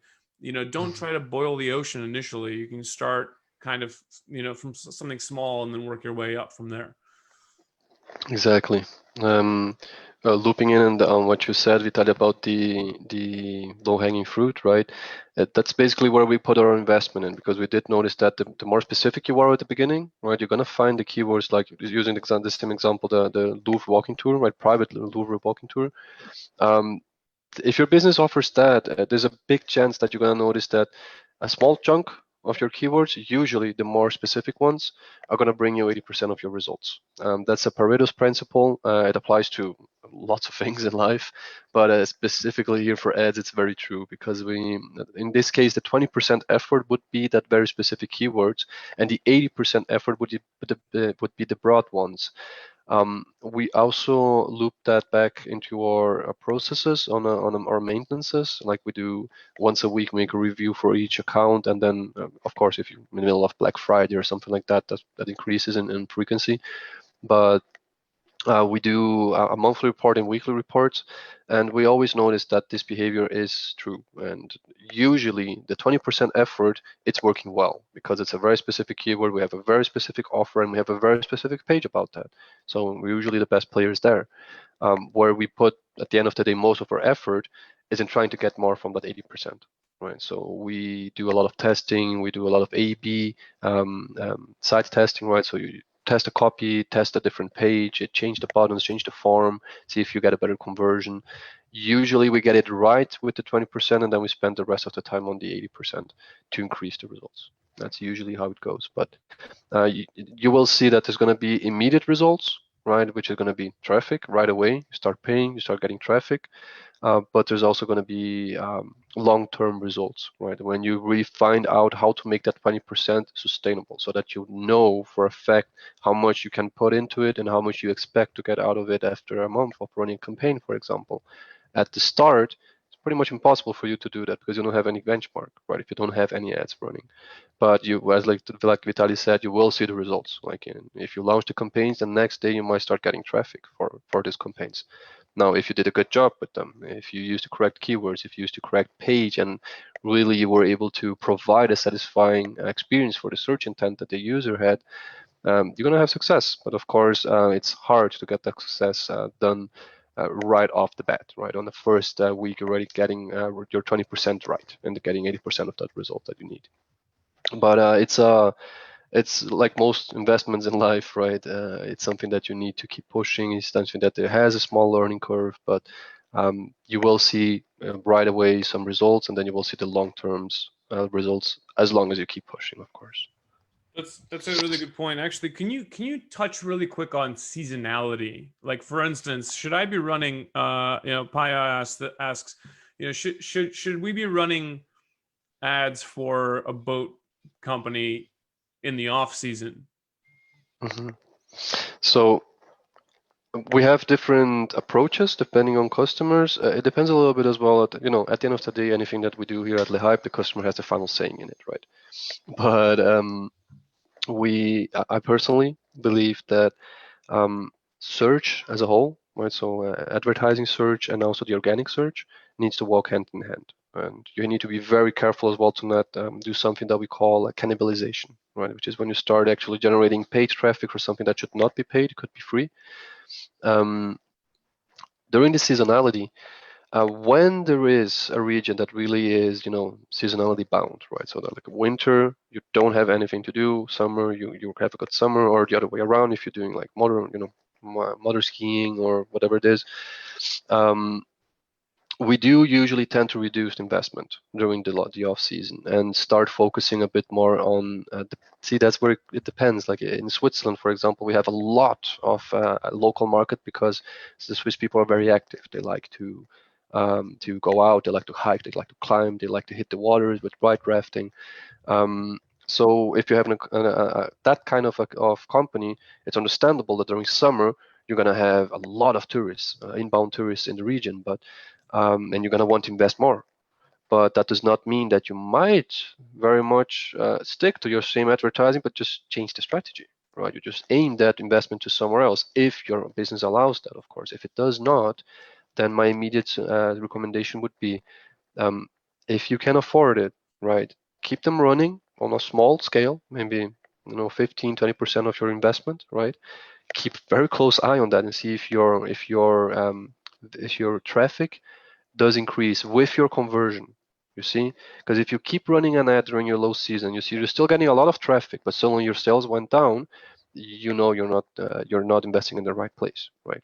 Don't try to boil the ocean initially. You can start kind of from something small and then work your way up from there. Exactly. Looping in on what you said, Vitaly, about the low-hanging fruit, right? That's basically where we put our investment in, because we did notice that the more specific you are at the beginning, right, you're gonna find the keywords, like using the same example, the Louvre walking tour, right, private Louvre walking tour. If your business offers that, there's a big chance that you're going to notice that a small chunk of your keywords, usually the more specific ones, are going to bring you 80% of your results. That's a Pareto's principle. It applies to lots of things in life, but specifically here for ads, it's very true, because in this case, the 20% effort would be that very specific keywords, and the 80% effort would be the broad ones. We also loop that back into our processes on our maintenances. Like we do once a week, make a review for each account, and then of course, if you're in the middle of Black Friday or something like that, that increases in frequency. But we do a monthly report and weekly reports, and we always notice that this behavior is true. And usually the 20% effort, it's working well, because it's a very specific keyword. We have a very specific offer, and we have a very specific page about that. So we're usually the best players there. Where we put, at the end of the day, most of our effort is in trying to get more from that 80%. Right, so we do a lot of testing, we do a lot of A/B site testing, right? So you test a copy, test a different page, change the buttons, change the form, see if you get a better conversion. Usually we get it right with the 20%, and then we spend the rest of the time on the 80% to increase the results. That's usually how it goes. But you will see that there's going to be immediate results, right? Which is going to be traffic right away. You start paying, you start getting traffic. But there's also going to be long-term results, right? When you really find out how to make that 20% sustainable, so that you know for a fact how much you can put into it and how much you expect to get out of it after a month of running a campaign, for example. At the start, it's pretty much impossible for you to do that, because you don't have any benchmark, right? If you don't have any ads running. But you, as like Vitaly said, you will see the results. Like if you launch the campaigns, the next day you might start getting traffic for these campaigns. Now, if you did a good job with them, if you used the correct keywords, if you used the correct page, and really you were able to provide a satisfying experience for the search intent that the user had, you're going to have success. But of course, it's hard to get that success done right off the bat, right? On the first week, you're already getting your 20% right and getting 80% of that result that you need. But it's like most investments in life, right? It's something that you need to keep pushing. It's something that it has a small learning curve, but you will see right away some results, and then you will see the long-term results as long as you keep pushing, of course. That's a really good point. Actually, can you touch really quick on seasonality? Like for instance, should I be running? Paya asks, should we be running ads for a boat company in the off season? Mm-hmm. So we have different approaches depending on customers. It depends a little bit as well. At the end of the day, anything that we do here at LeHype, the customer has the final saying in it, right? But I personally believe that search as a whole, right? So advertising search and also the organic search needs to walk hand in hand. And you need to be very careful as well to not do something that we call a cannibalization, right? Which is when you start actually generating paid traffic for something that should not be paid, it could be free. During the seasonality, when there is a region that really is, seasonality bound, right? So that like winter, you don't have anything to do. Summer, you have a good summer, or the other way around. If you're doing like motor skiing or whatever it is, we do usually tend to reduce investment during the off season and start focusing a bit more on that's where it depends. Like in Switzerland, for example, we have a lot of local market, because the Swiss people are very active. They like to go out, they like to hike, they like to climb, they like to hit the waters with bike rafting. So if you have that kind of company, it's understandable that during summer you're going to have a lot of tourists, inbound tourists in the region, but and you're going to want to invest more. But that does not mean that you might very much stick to your same advertising, but just change the strategy, right? You just aim that investment to somewhere else, if your business allows that, of course. If it does not, then my immediate recommendation would be, if you can afford it, right, keep them running on a small scale, maybe 15-20% of your investment, right? Keep very close eye on that and see if your traffic does increase with your conversion. You see, because if you keep running an ad during your low season, you see you're still getting a lot of traffic, but suddenly your sales went down. You're not investing in the right place, right?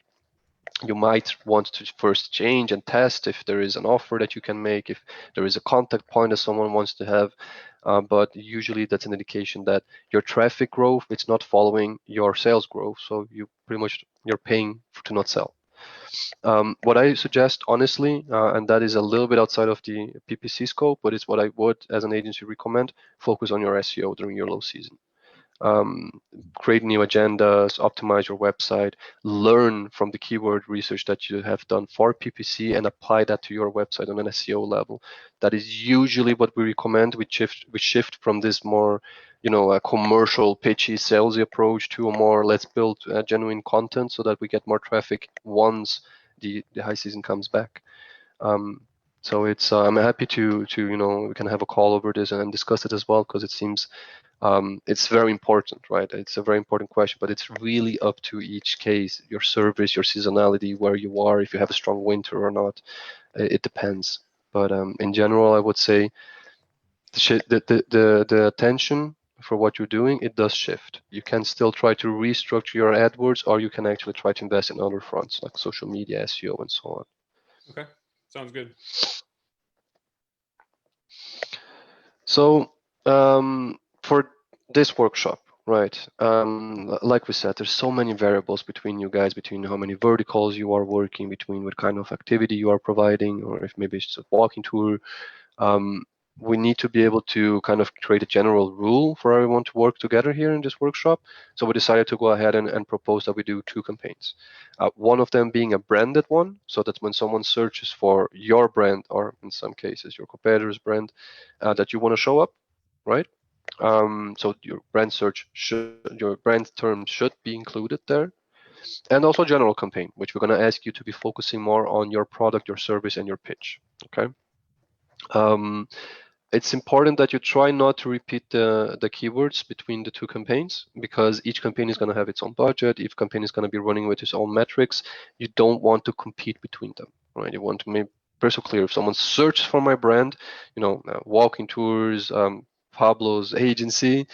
You might want to first change and test if there is an offer that you can make, if there is a contact point that someone wants to have, but usually that's an indication that your traffic growth, it's not following your sales growth, so you're paying to not sell. What I suggest, honestly, and that is a little bit outside of the PPC scope, but it's what I would, as an agency, recommend: focus on your SEO during your low season. Create new agendas, optimize your website, learn from the keyword research that you have done for PPC and apply that to your website on an SEO level. That is usually what we recommend. We shift from this more, a commercial, pitchy, salesy approach to a more, let's build genuine content so that we get more traffic once the high season comes back. So it's I'm happy to we can have a call over this and discuss it as well, because it seems it's very important, right? It's a very important question, but it's really up to each case, your service, your seasonality, where you are, if you have a strong winter or not. It depends. But in general, I would say the attention for what you're doing, it does shift. You can still try to restructure your AdWords, or you can actually try to invest in other fronts like social media, SEO, and so on. Okay, sounds good. So for this workshop, right, like we said, there's so many variables between you guys, between how many verticals you are working, between what kind of activity you are providing, or if maybe it's a walking tour. We need to be able to kind of create a general rule for everyone to work together here in this workshop. So we decided to go ahead and propose that we do 2 campaigns. One of them being a branded one, so that when someone searches for your brand, or in some cases your competitor's brand, that you want to show up, right? So your brand term should be included there. And also a general campaign, which we're going to ask you to be focusing more on your product, your service, and your pitch. Okay. It's important that you try not to repeat the keywords between the 2 campaigns, because each campaign is going to have its own budget. Each campaign is going to be running with its own metrics. You don't want to compete between them, right? You want to make crystal clear. If someone searches for my brand, walking tours, Pablo's agency,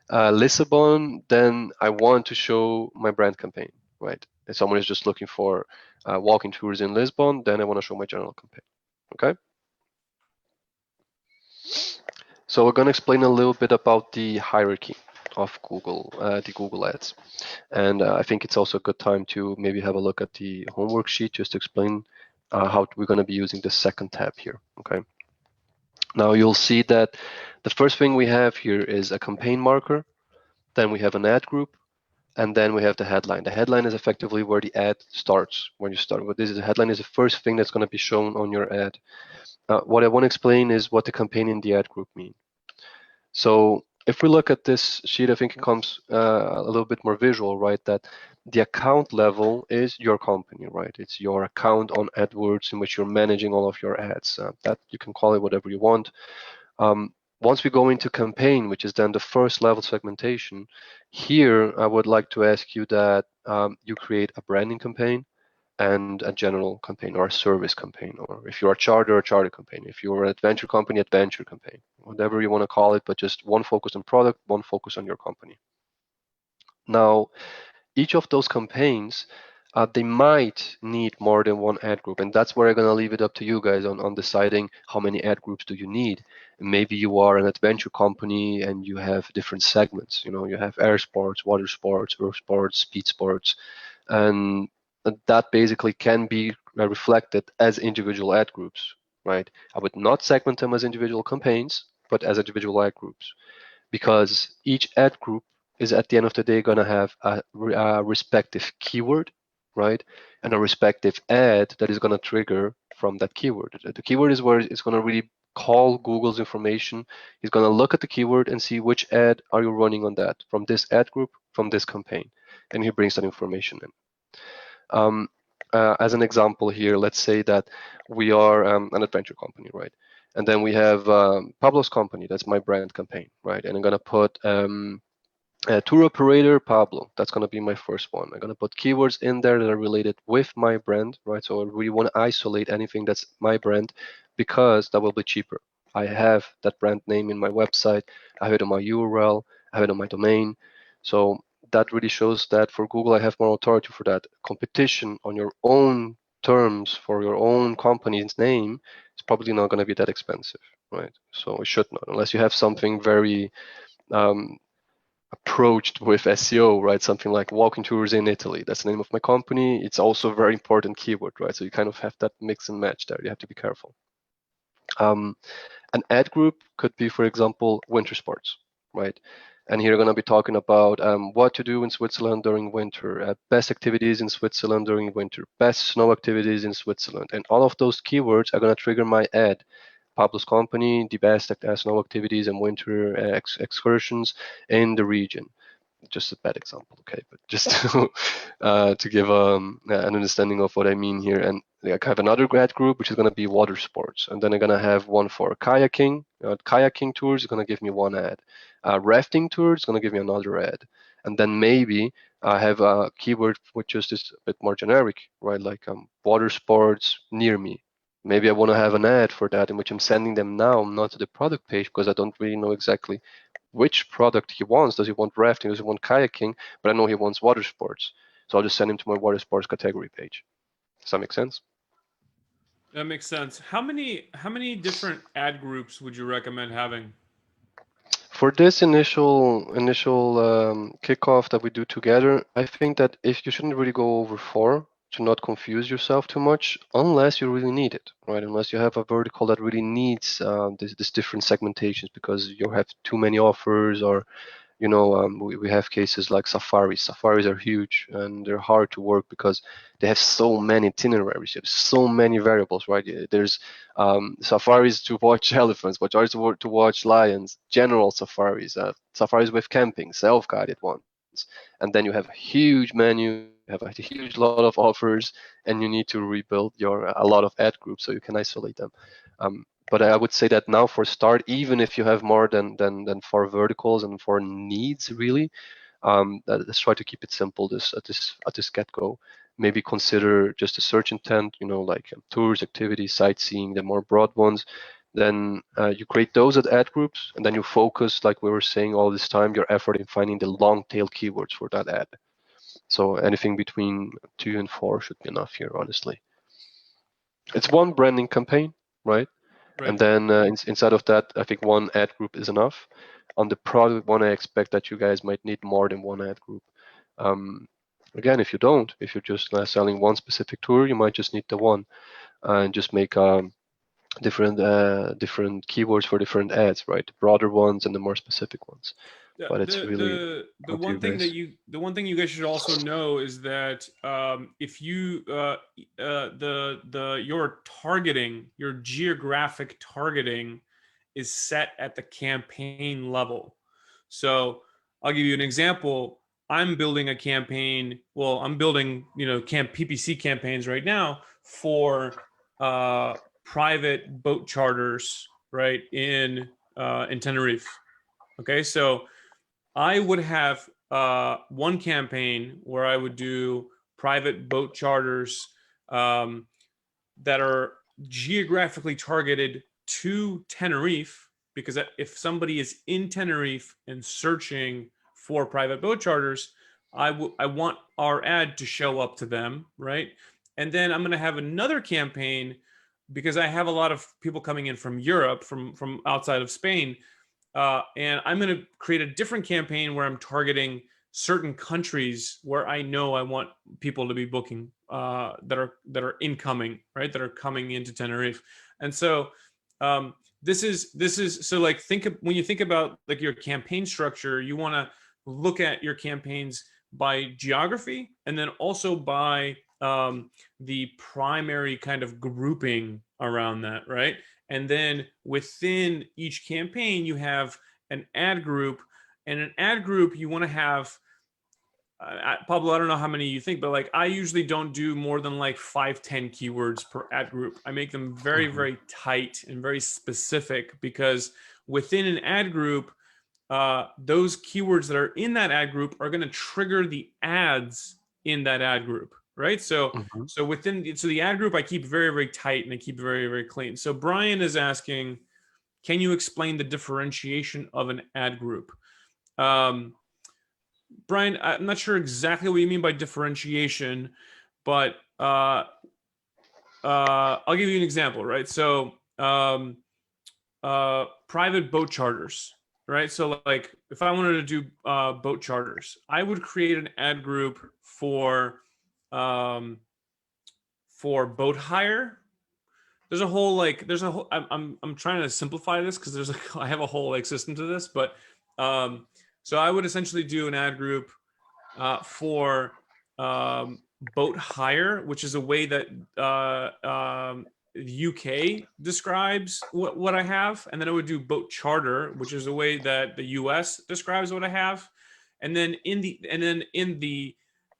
Lisbon, then I want to show my brand campaign, right? If someone is just looking for walking tours in Lisbon, then I want to show my general campaign, okay? So we're going to explain a little bit about the hierarchy of Google, the Google Ads. And I think it's also a good time to maybe have a look at the homework sheet just to explain how we're going to be using the second tab here, okay? Now you'll see that the first thing we have here is a campaign marker, then we have an ad group, and then we have the headline. The headline is effectively where the ad starts. When you start with this, the headline is the first thing that's going to be shown on your ad. What I want to explain is what the campaign in the ad group mean. So if we look at this sheet, I think it comes a little bit more visual, right? That the account level is your company, right? It's your account on AdWords in which you're managing all of your ads. That you can call it whatever you want. Once we go into campaign, which is then the first level segmentation, here I would like to ask you that you create a branding campaign and a general campaign, or a service campaign, or if you're a charter campaign, if you're an adventure company, adventure campaign, whatever you want to call it, but just one focus on product, one focus on your company. Now, each of those campaigns, they might need more than one ad group, and that's where I'm going to leave it up to you guys on deciding how many ad groups do you need. Maybe you are an adventure company and you have different segments. You have air sports, water sports, earth sports, speed sports, and that basically can be reflected as individual ad groups, right? I would not segment them as individual campaigns, but as individual ad groups, because each ad group is at the end of the day going to have a respective keyword, right? And a respective ad that is going to trigger from that keyword. The keyword is where it's going to really call Google's information. He's going to look at the keyword and see which ad are you running on that, from this ad group, from this campaign, and he brings that information in. As an example here, let's say that we are an adventure company, right? And then we have Pablo's company, that's my brand campaign, right? And I'm gonna put Tour operator Pablo, that's going to be my first one. I'm going to put keywords in there that are related with my brand, right? So I really want to isolate anything that's my brand because that will be cheaper. I have that brand name in my website, I have it on my URL, I have it on my domain. So that really shows that for Google, I have more authority for that. Competition on your own terms for your own company's name is probably not going to be that expensive, right? So it should not, unless you have something very um, approached with SEO, right? Something like walking tours in Italy. That's the name of my company. It's also a very important keyword, right? So you kind of have that mix and match there. You have to be careful. An ad group could be, for example, winter sports, right? And here we're going to be talking about what to do in Switzerland during winter, best activities in Switzerland during winter, best snow activities in Switzerland. And all of those keywords are going to trigger my ad. Pablo's company, the best snow activities and winter excursions in the region. Just a bad example, okay, but just to give an understanding of what I mean here. And I have another grad group which is going to be water sports, and then I'm going to have one for kayaking. Kayaking tours is going to give me one ad. Rafting tours is going to give me another ad, and then maybe I have a keyword which is just a bit more generic, right? Like water sports near me. Maybe I want to have an ad for that in which I'm sending them now, not to the product page, because I don't really know exactly which product he wants. Does he want rafting? Does he want kayaking? But I know he wants water sports. So I'll just send him to my water sports category page. Does that make sense? That makes sense. How many different ad groups would you recommend having? For this initial kickoff that we do together, I think that if you shouldn't really go over four to not confuse yourself too much, unless you really need it, right? Unless you have a vertical that really needs this different segmentations because you have too many offers or we have cases like safaris. Safaris are huge and they're hard to work because they have so many itineraries, you have so many variables, right? There's safaris to watch elephants, but also to watch lions, general safaris, safaris with camping, self-guided ones. And then you have a huge menu, you have a huge lot of offers, and you need to rebuild a lot of ad groups so you can isolate them. But I would say that now for start, even if you have more than four verticals and four needs really, let's try to keep it simple at this get-go. Maybe consider just a search intent, like tours, activities, sightseeing, the more broad ones. Then you create those as ad groups, and then you focus, like we were saying all this time, your effort in finding the long tail keywords for that ad. So anything between 2 and 4 should be enough here, honestly. It's one branding campaign, right? Right. And then inside of that, I think one ad group is enough. On the product one, I expect that you guys might need more than one ad group. Again, if you're just selling one specific tour, you might just need the one and just make different keywords for different ads, right? The broader ones and the more specific ones. The But it's the really the up to you one thing that guys. you the one thing you guys should also know is that if you the your targeting, your geographic targeting is set at the campaign level. So I'll give you an example. I'm building a campaign. Well, I'm building PPC campaigns right now for private boat charters, right, in Tenerife. Okay, so I would have one campaign where I would do private boat charters um, that are geographically targeted to Tenerife, because if somebody is in Tenerife and searching for private boat charters, I want our ad to show up to them, right? And then I'm going to have another campaign because I have a lot of people coming in from Europe, from outside of Spain, and I'm going to create a different campaign where I'm targeting certain countries where I know I want people to be booking that are incoming, right? That are coming into Tenerife. And so this is so like when you think about like your campaign structure, you want to look at your campaigns by geography and then also by the primary kind of grouping around that, right? And then within each campaign, you have an ad group. And an ad group, you want to have, Pablo, I don't know how many you think, but like I usually don't do more than like 5-10 keywords per ad group. I make them very, Hmm. very tight and very specific because within an ad group, those keywords that are in that ad group are going to trigger the ads in that ad group, right? So Mhm. so the ad group I keep very, very tight and I keep very, very clean. So Brian is asking, can you explain the differentiation of an ad group? Brian, I'm not sure exactly what you mean by differentiation, but I'll give you an example, right? So private boat charters, right? So like if I wanted to do boat charters, I would create an ad group um, for boat hire. There's a whole I'm trying to simplify this because I have a whole like system to this, but so I would essentially do an ad group for boat hire, which is a way that the UK describes what I have, and then I would do boat charter, which is a way that the US describes what I have, and then in the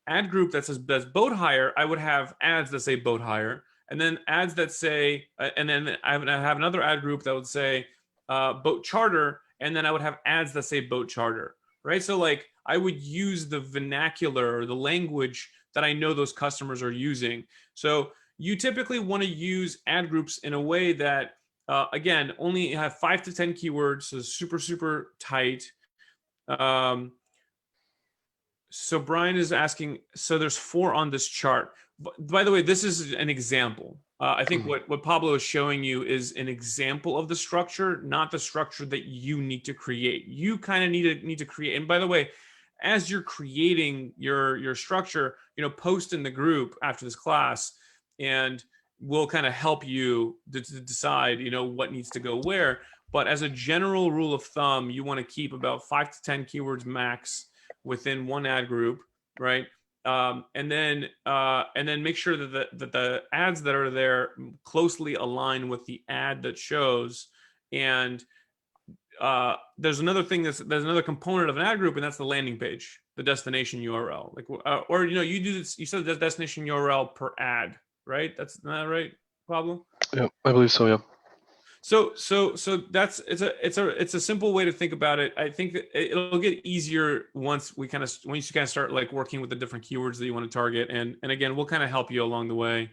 ad group that says that's boat hire, I would have ads that say boat hire, and then ads that say, and then I would have another ad group that would say boat charter, and then I would have ads that say boat charter, right? So like I would use the vernacular or the language that I know those customers are using. So you typically want to use ad groups in a way that, again, only have 5 to 10 keywords, so super, super tight. Um, so Brian is asking, so there's 4 on this chart. By the way, this is an example. I think what Pablo is showing you is an example of the structure, not the structure that you need to create. You kind of need to create. And by the way, as you're creating your structure, post in the group after this class, and we'll kind of help you to decide, what needs to go where. But as a general rule of thumb, you want to keep about 5 to 10 keywords max within one ad group, right? And then make sure that the ads that are there closely align with the ad that shows. And there's another component of an ad group, and that's the landing page, the destination URL. Like, or you do this. You said the destination URL per ad, right? That's not right, Pablo. Yeah, I believe so. Yeah. So that's it's a simple way to think about it. I think that it'll get easier once you kind of start like working with the different keywords that you want to target, and again, we'll kind of help you along the way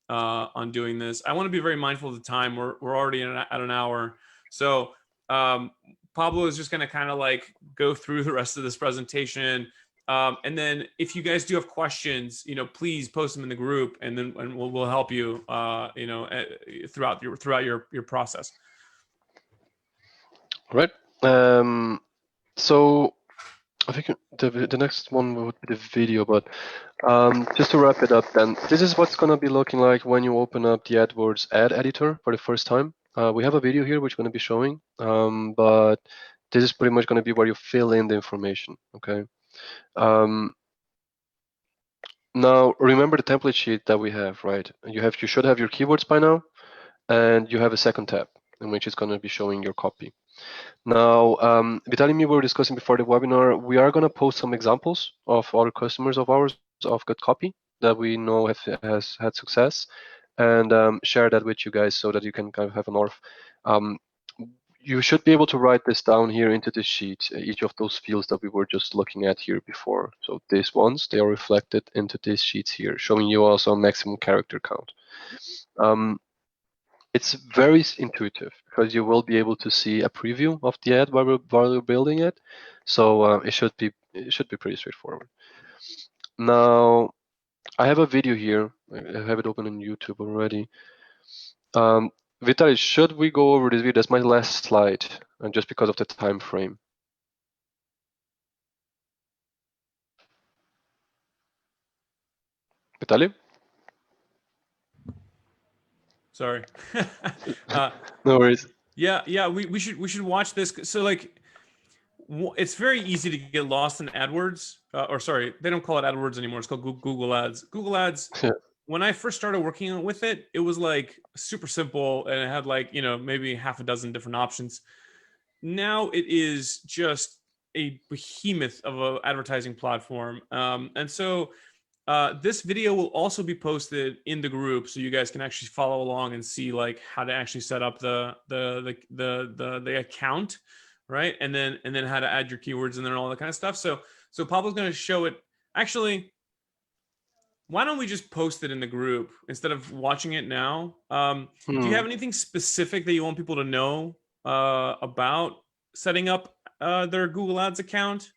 on doing this. I want to be very mindful of the time. We're already at an hour, so Pablo is just going to kind of like go through the rest of this presentation. And then if you guys do have questions, please post them in the group, and then we'll help you, throughout your process. Right. So I think the next one would be the video, but just to wrap it up, then this is what's gonna be looking like when you open up the AdWords ad editor for the first time. We have a video here which we're gonna be showing, but this is pretty much gonna be where you fill in the information. Okay. Now remember the template sheet that we have, right? You should have your keywords by now, and you have a second tab in which it's gonna be showing your copy. Now, Vitaly and me were discussing before the webinar, we are going to post some examples of other customers of ours of good copy that we know has had success, and share that with you guys so that you can kind of have an orf. You should be able to write this down here into this sheet, each of those fields that we were just looking at here before. So these ones, they are reflected into these sheets here, showing you also a maximum character count. It's very intuitive because you will be able to see a preview of the ad while you're building it. So it should be pretty straightforward. Now, I have a video here. I have it open on YouTube already. Vitaly, should we go over this video? That's my last slide, and just because of the time frame. Vitaly? Sorry. No worries. Yeah. We should watch this. So like, it's very easy to get lost in AdWords. Or sorry, they don't call it AdWords anymore. It's called Google Ads. Google Ads. When I first started working with it, it was like super simple, and it had like maybe half a dozen different options. Now it is just a behemoth of an advertising platform, and so this video will also be posted in the group, so you guys can actually follow along and see like how to actually set up the account. right? And then how to add your keywords and then all that kind of stuff. So Pablo's going to show it. Actually, why don't we just post it in the group instead of watching it now? Do you have anything specific that you want people to know about setting up their Google Ads account?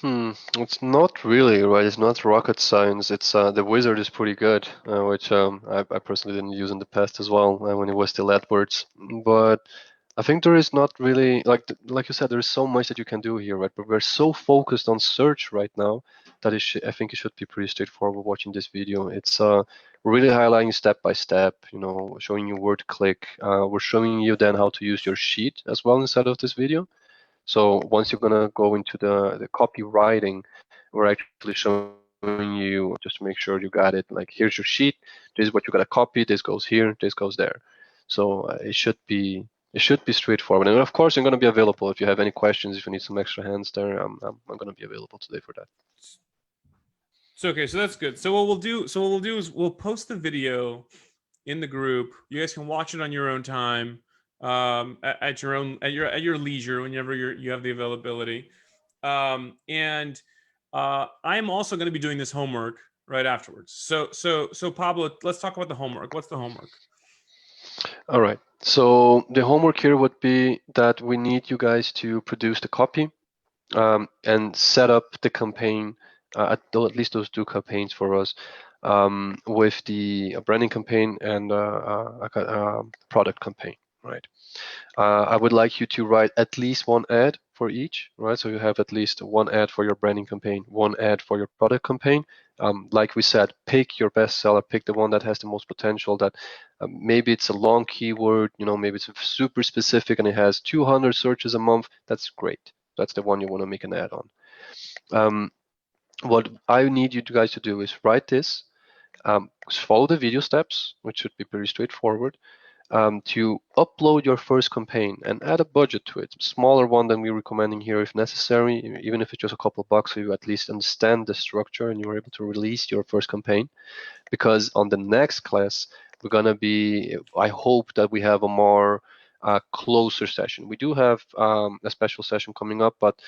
It's not really, right? It's not rocket science. It's the wizard is pretty good, which I personally didn't use in the past as well when it was still AdWords. But I think there is not really like you said, there is so much that you can do here, right? But we're so focused on search right now that I think it should be pretty straightforward watching this video. It's really highlighting step by step, showing you where to click. We're showing you then how to use your sheet as well inside of this video. So once you're gonna go into the copywriting, we're actually showing you just to make sure you got it. Like here's your sheet. This is what you gotta copy. This goes here. This goes there. So it should be straightforward. And of course, I'm gonna be available if you have any questions. If you need some extra hands there, I'm gonna be available today for that. So okay, so that's good. So what we'll do is we'll post the video in the group. You guys can watch it on your own time, at your leisure whenever you have the availability. And I'm also going to be doing this homework right afterwards. So Pablo, let's talk about the homework. What's the homework? All right. So the homework here would be that we need you guys to produce the copy and set up the campaign, at least those two campaigns for us, with the branding campaign and a product campaign, right? I would like you to write at least one ad for each, right? So you have at least one ad for your branding campaign, one ad for your product campaign. Like we said, pick your best seller, pick the one that has the most potential. That maybe it's a long keyword, maybe it's super specific and it has 200 searches a month. That's great. That's the one you want to make an ad on. What I need you guys to do is write this, follow the video steps, which should be pretty straightforward, to upload your first campaign and add a budget to it, smaller one than we're recommending here if necessary, even if it's just a couple of bucks, so you at least understand the structure and you're able to release your first campaign. Because on the next class, we're gonna be, I hope that we have a more closer session. We do have a special session coming up, but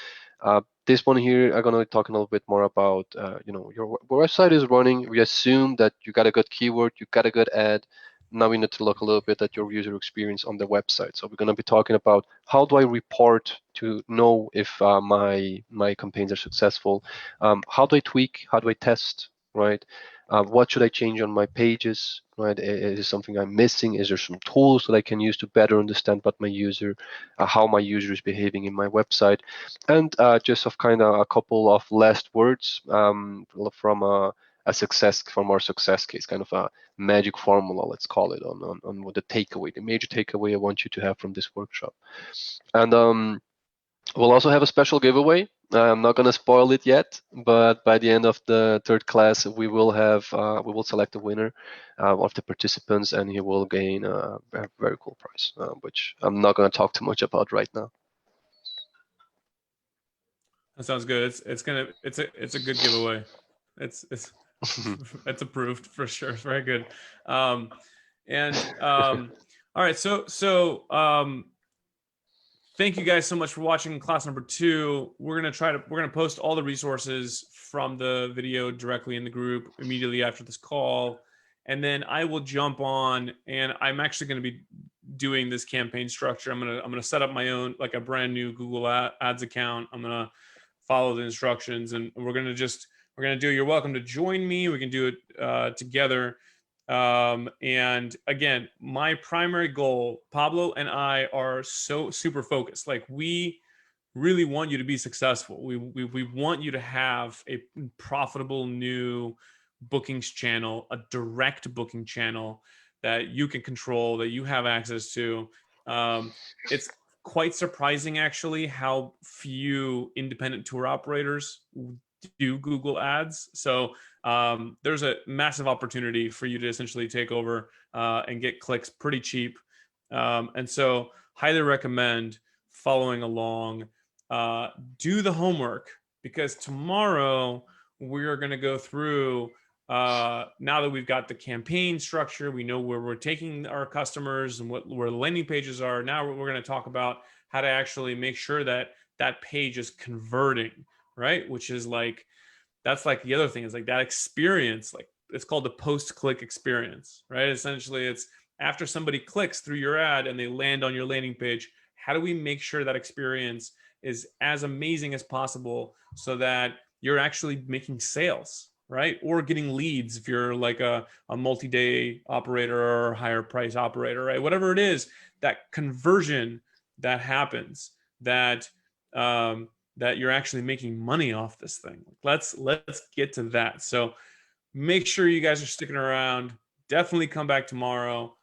this one here, I'm gonna be talking a little bit more about, your website is running. We assume that you got a good keyword, you got a good ad. Now we need to look a little bit at your user experience on the website. So we're gonna be talking about how do I report to know if my campaigns are successful? How do I tweak? How do I test? Right? What should I change on my pages? Right? Is there something I'm missing? Is there some tools that I can use to better understand what my user, how my user is behaving in my website? And just of kind of a couple of last words from our success case, kind of a magic formula, let's call it, on what the takeaway, the major takeaway I want you to have from this workshop. And we'll also have a special giveaway. I'm not going to spoil it yet, but by the end of the third class, we will select a winner of the participants, and he will gain a very cool prize, which I'm not going to talk too much about right now. That sounds good. It's a good giveaway. It's it's approved for sure. It's very good. All right. Thank you guys so much for watching class number 2. We're gonna post all the resources from the video directly in the group immediately after this call, and then I will jump on, and I'm actually going to be doing this campaign structure. I'm gonna set up my own, like a brand new Google Ads account. I'm gonna follow the instructions, and we're gonna do. You're welcome to join me. We can do it together. And again, my primary goal, Pablo and I are so super focused. Like, we really want you to be successful. We want you to have a profitable new bookings channel, a direct booking channel that you can control, that you have access to. It's quite surprising, actually, how few independent tour operators do Google Ads. So there's a massive opportunity for you to essentially take over and get clicks pretty cheap. And so highly recommend following along. Do the homework, because tomorrow we're going to go through now that we've got the campaign structure, we know where we're taking our customers and where the landing pages are. Now we're going to talk about how to actually make sure that that page is converting, right? Which is like, that's like the other thing is like that experience, like it's called the post-click experience, right? Essentially, it's after somebody clicks through your ad and they land on your landing page, how do we make sure that experience is as amazing as possible so that you're actually making sales, right? Or getting leads if you're like a multi-day operator or higher price operator, right? Whatever it is, that conversion that happens, that that you're actually making money off this thing. Let's get to that. So make sure you guys are sticking around. Definitely come back tomorrow.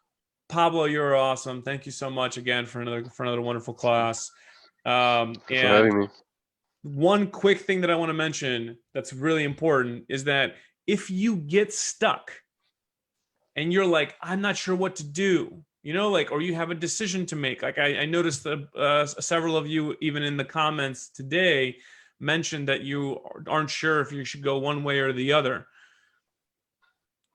Pablo, you're awesome. Thank you so much again for another wonderful class. Thanks for And having me. one quick thing that I want to mention that's really important is that if you get stuck and you're like, I'm not sure what to do, you know, like, or you have a decision to make. Like I noticed that several of you, even in the comments today, mentioned that you aren't sure if you should go one way or the other.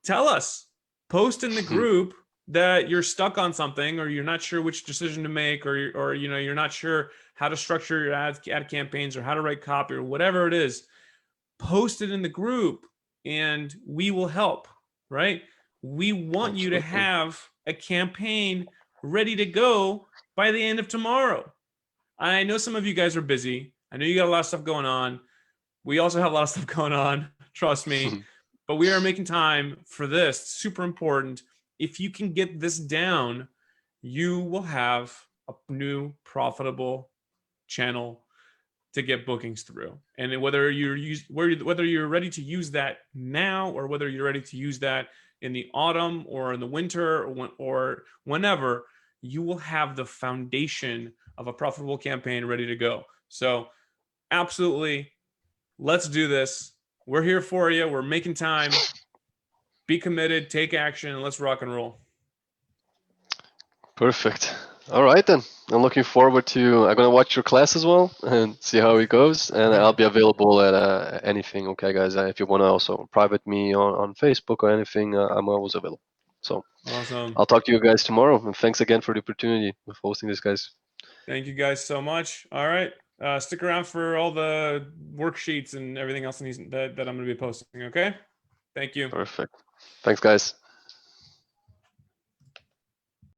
Tell us, post in the group that you're stuck on something or you're not sure which decision to make or you know, you're not sure how to structure your ad campaigns or how to write copy or whatever it is. Post it in the group and we will help, right? We want you to Absolutely. have a campaign ready to go by the end of tomorrow. I know some of you guys are busy. I know you got a lot of stuff going on. We also have a lot of stuff going on, trust me. But we are making time for this. Super important. If you can get this down, you will have a new profitable channel to get bookings through. And whether you're ready to use that now or whether you're ready to use that in the autumn or in the winter or whenever, you will have the foundation of a profitable campaign ready to go. So absolutely, let's do this. We're here for you. We're making time. Be committed, take action, and let's rock and roll. Perfect. All right then. I'm looking forward to. I'm gonna watch your class as well and see how it goes. And I'll be available at anything. Okay, guys. If you wanna also private me on Facebook or anything, I'm always available. So Awesome. I'll talk to you guys tomorrow. And thanks again for the opportunity of hosting this, guys. Thank you guys so much. All right. Stick around for all the worksheets and everything else that I'm going to be posting. Okay. Thank you. Perfect. Thanks, guys.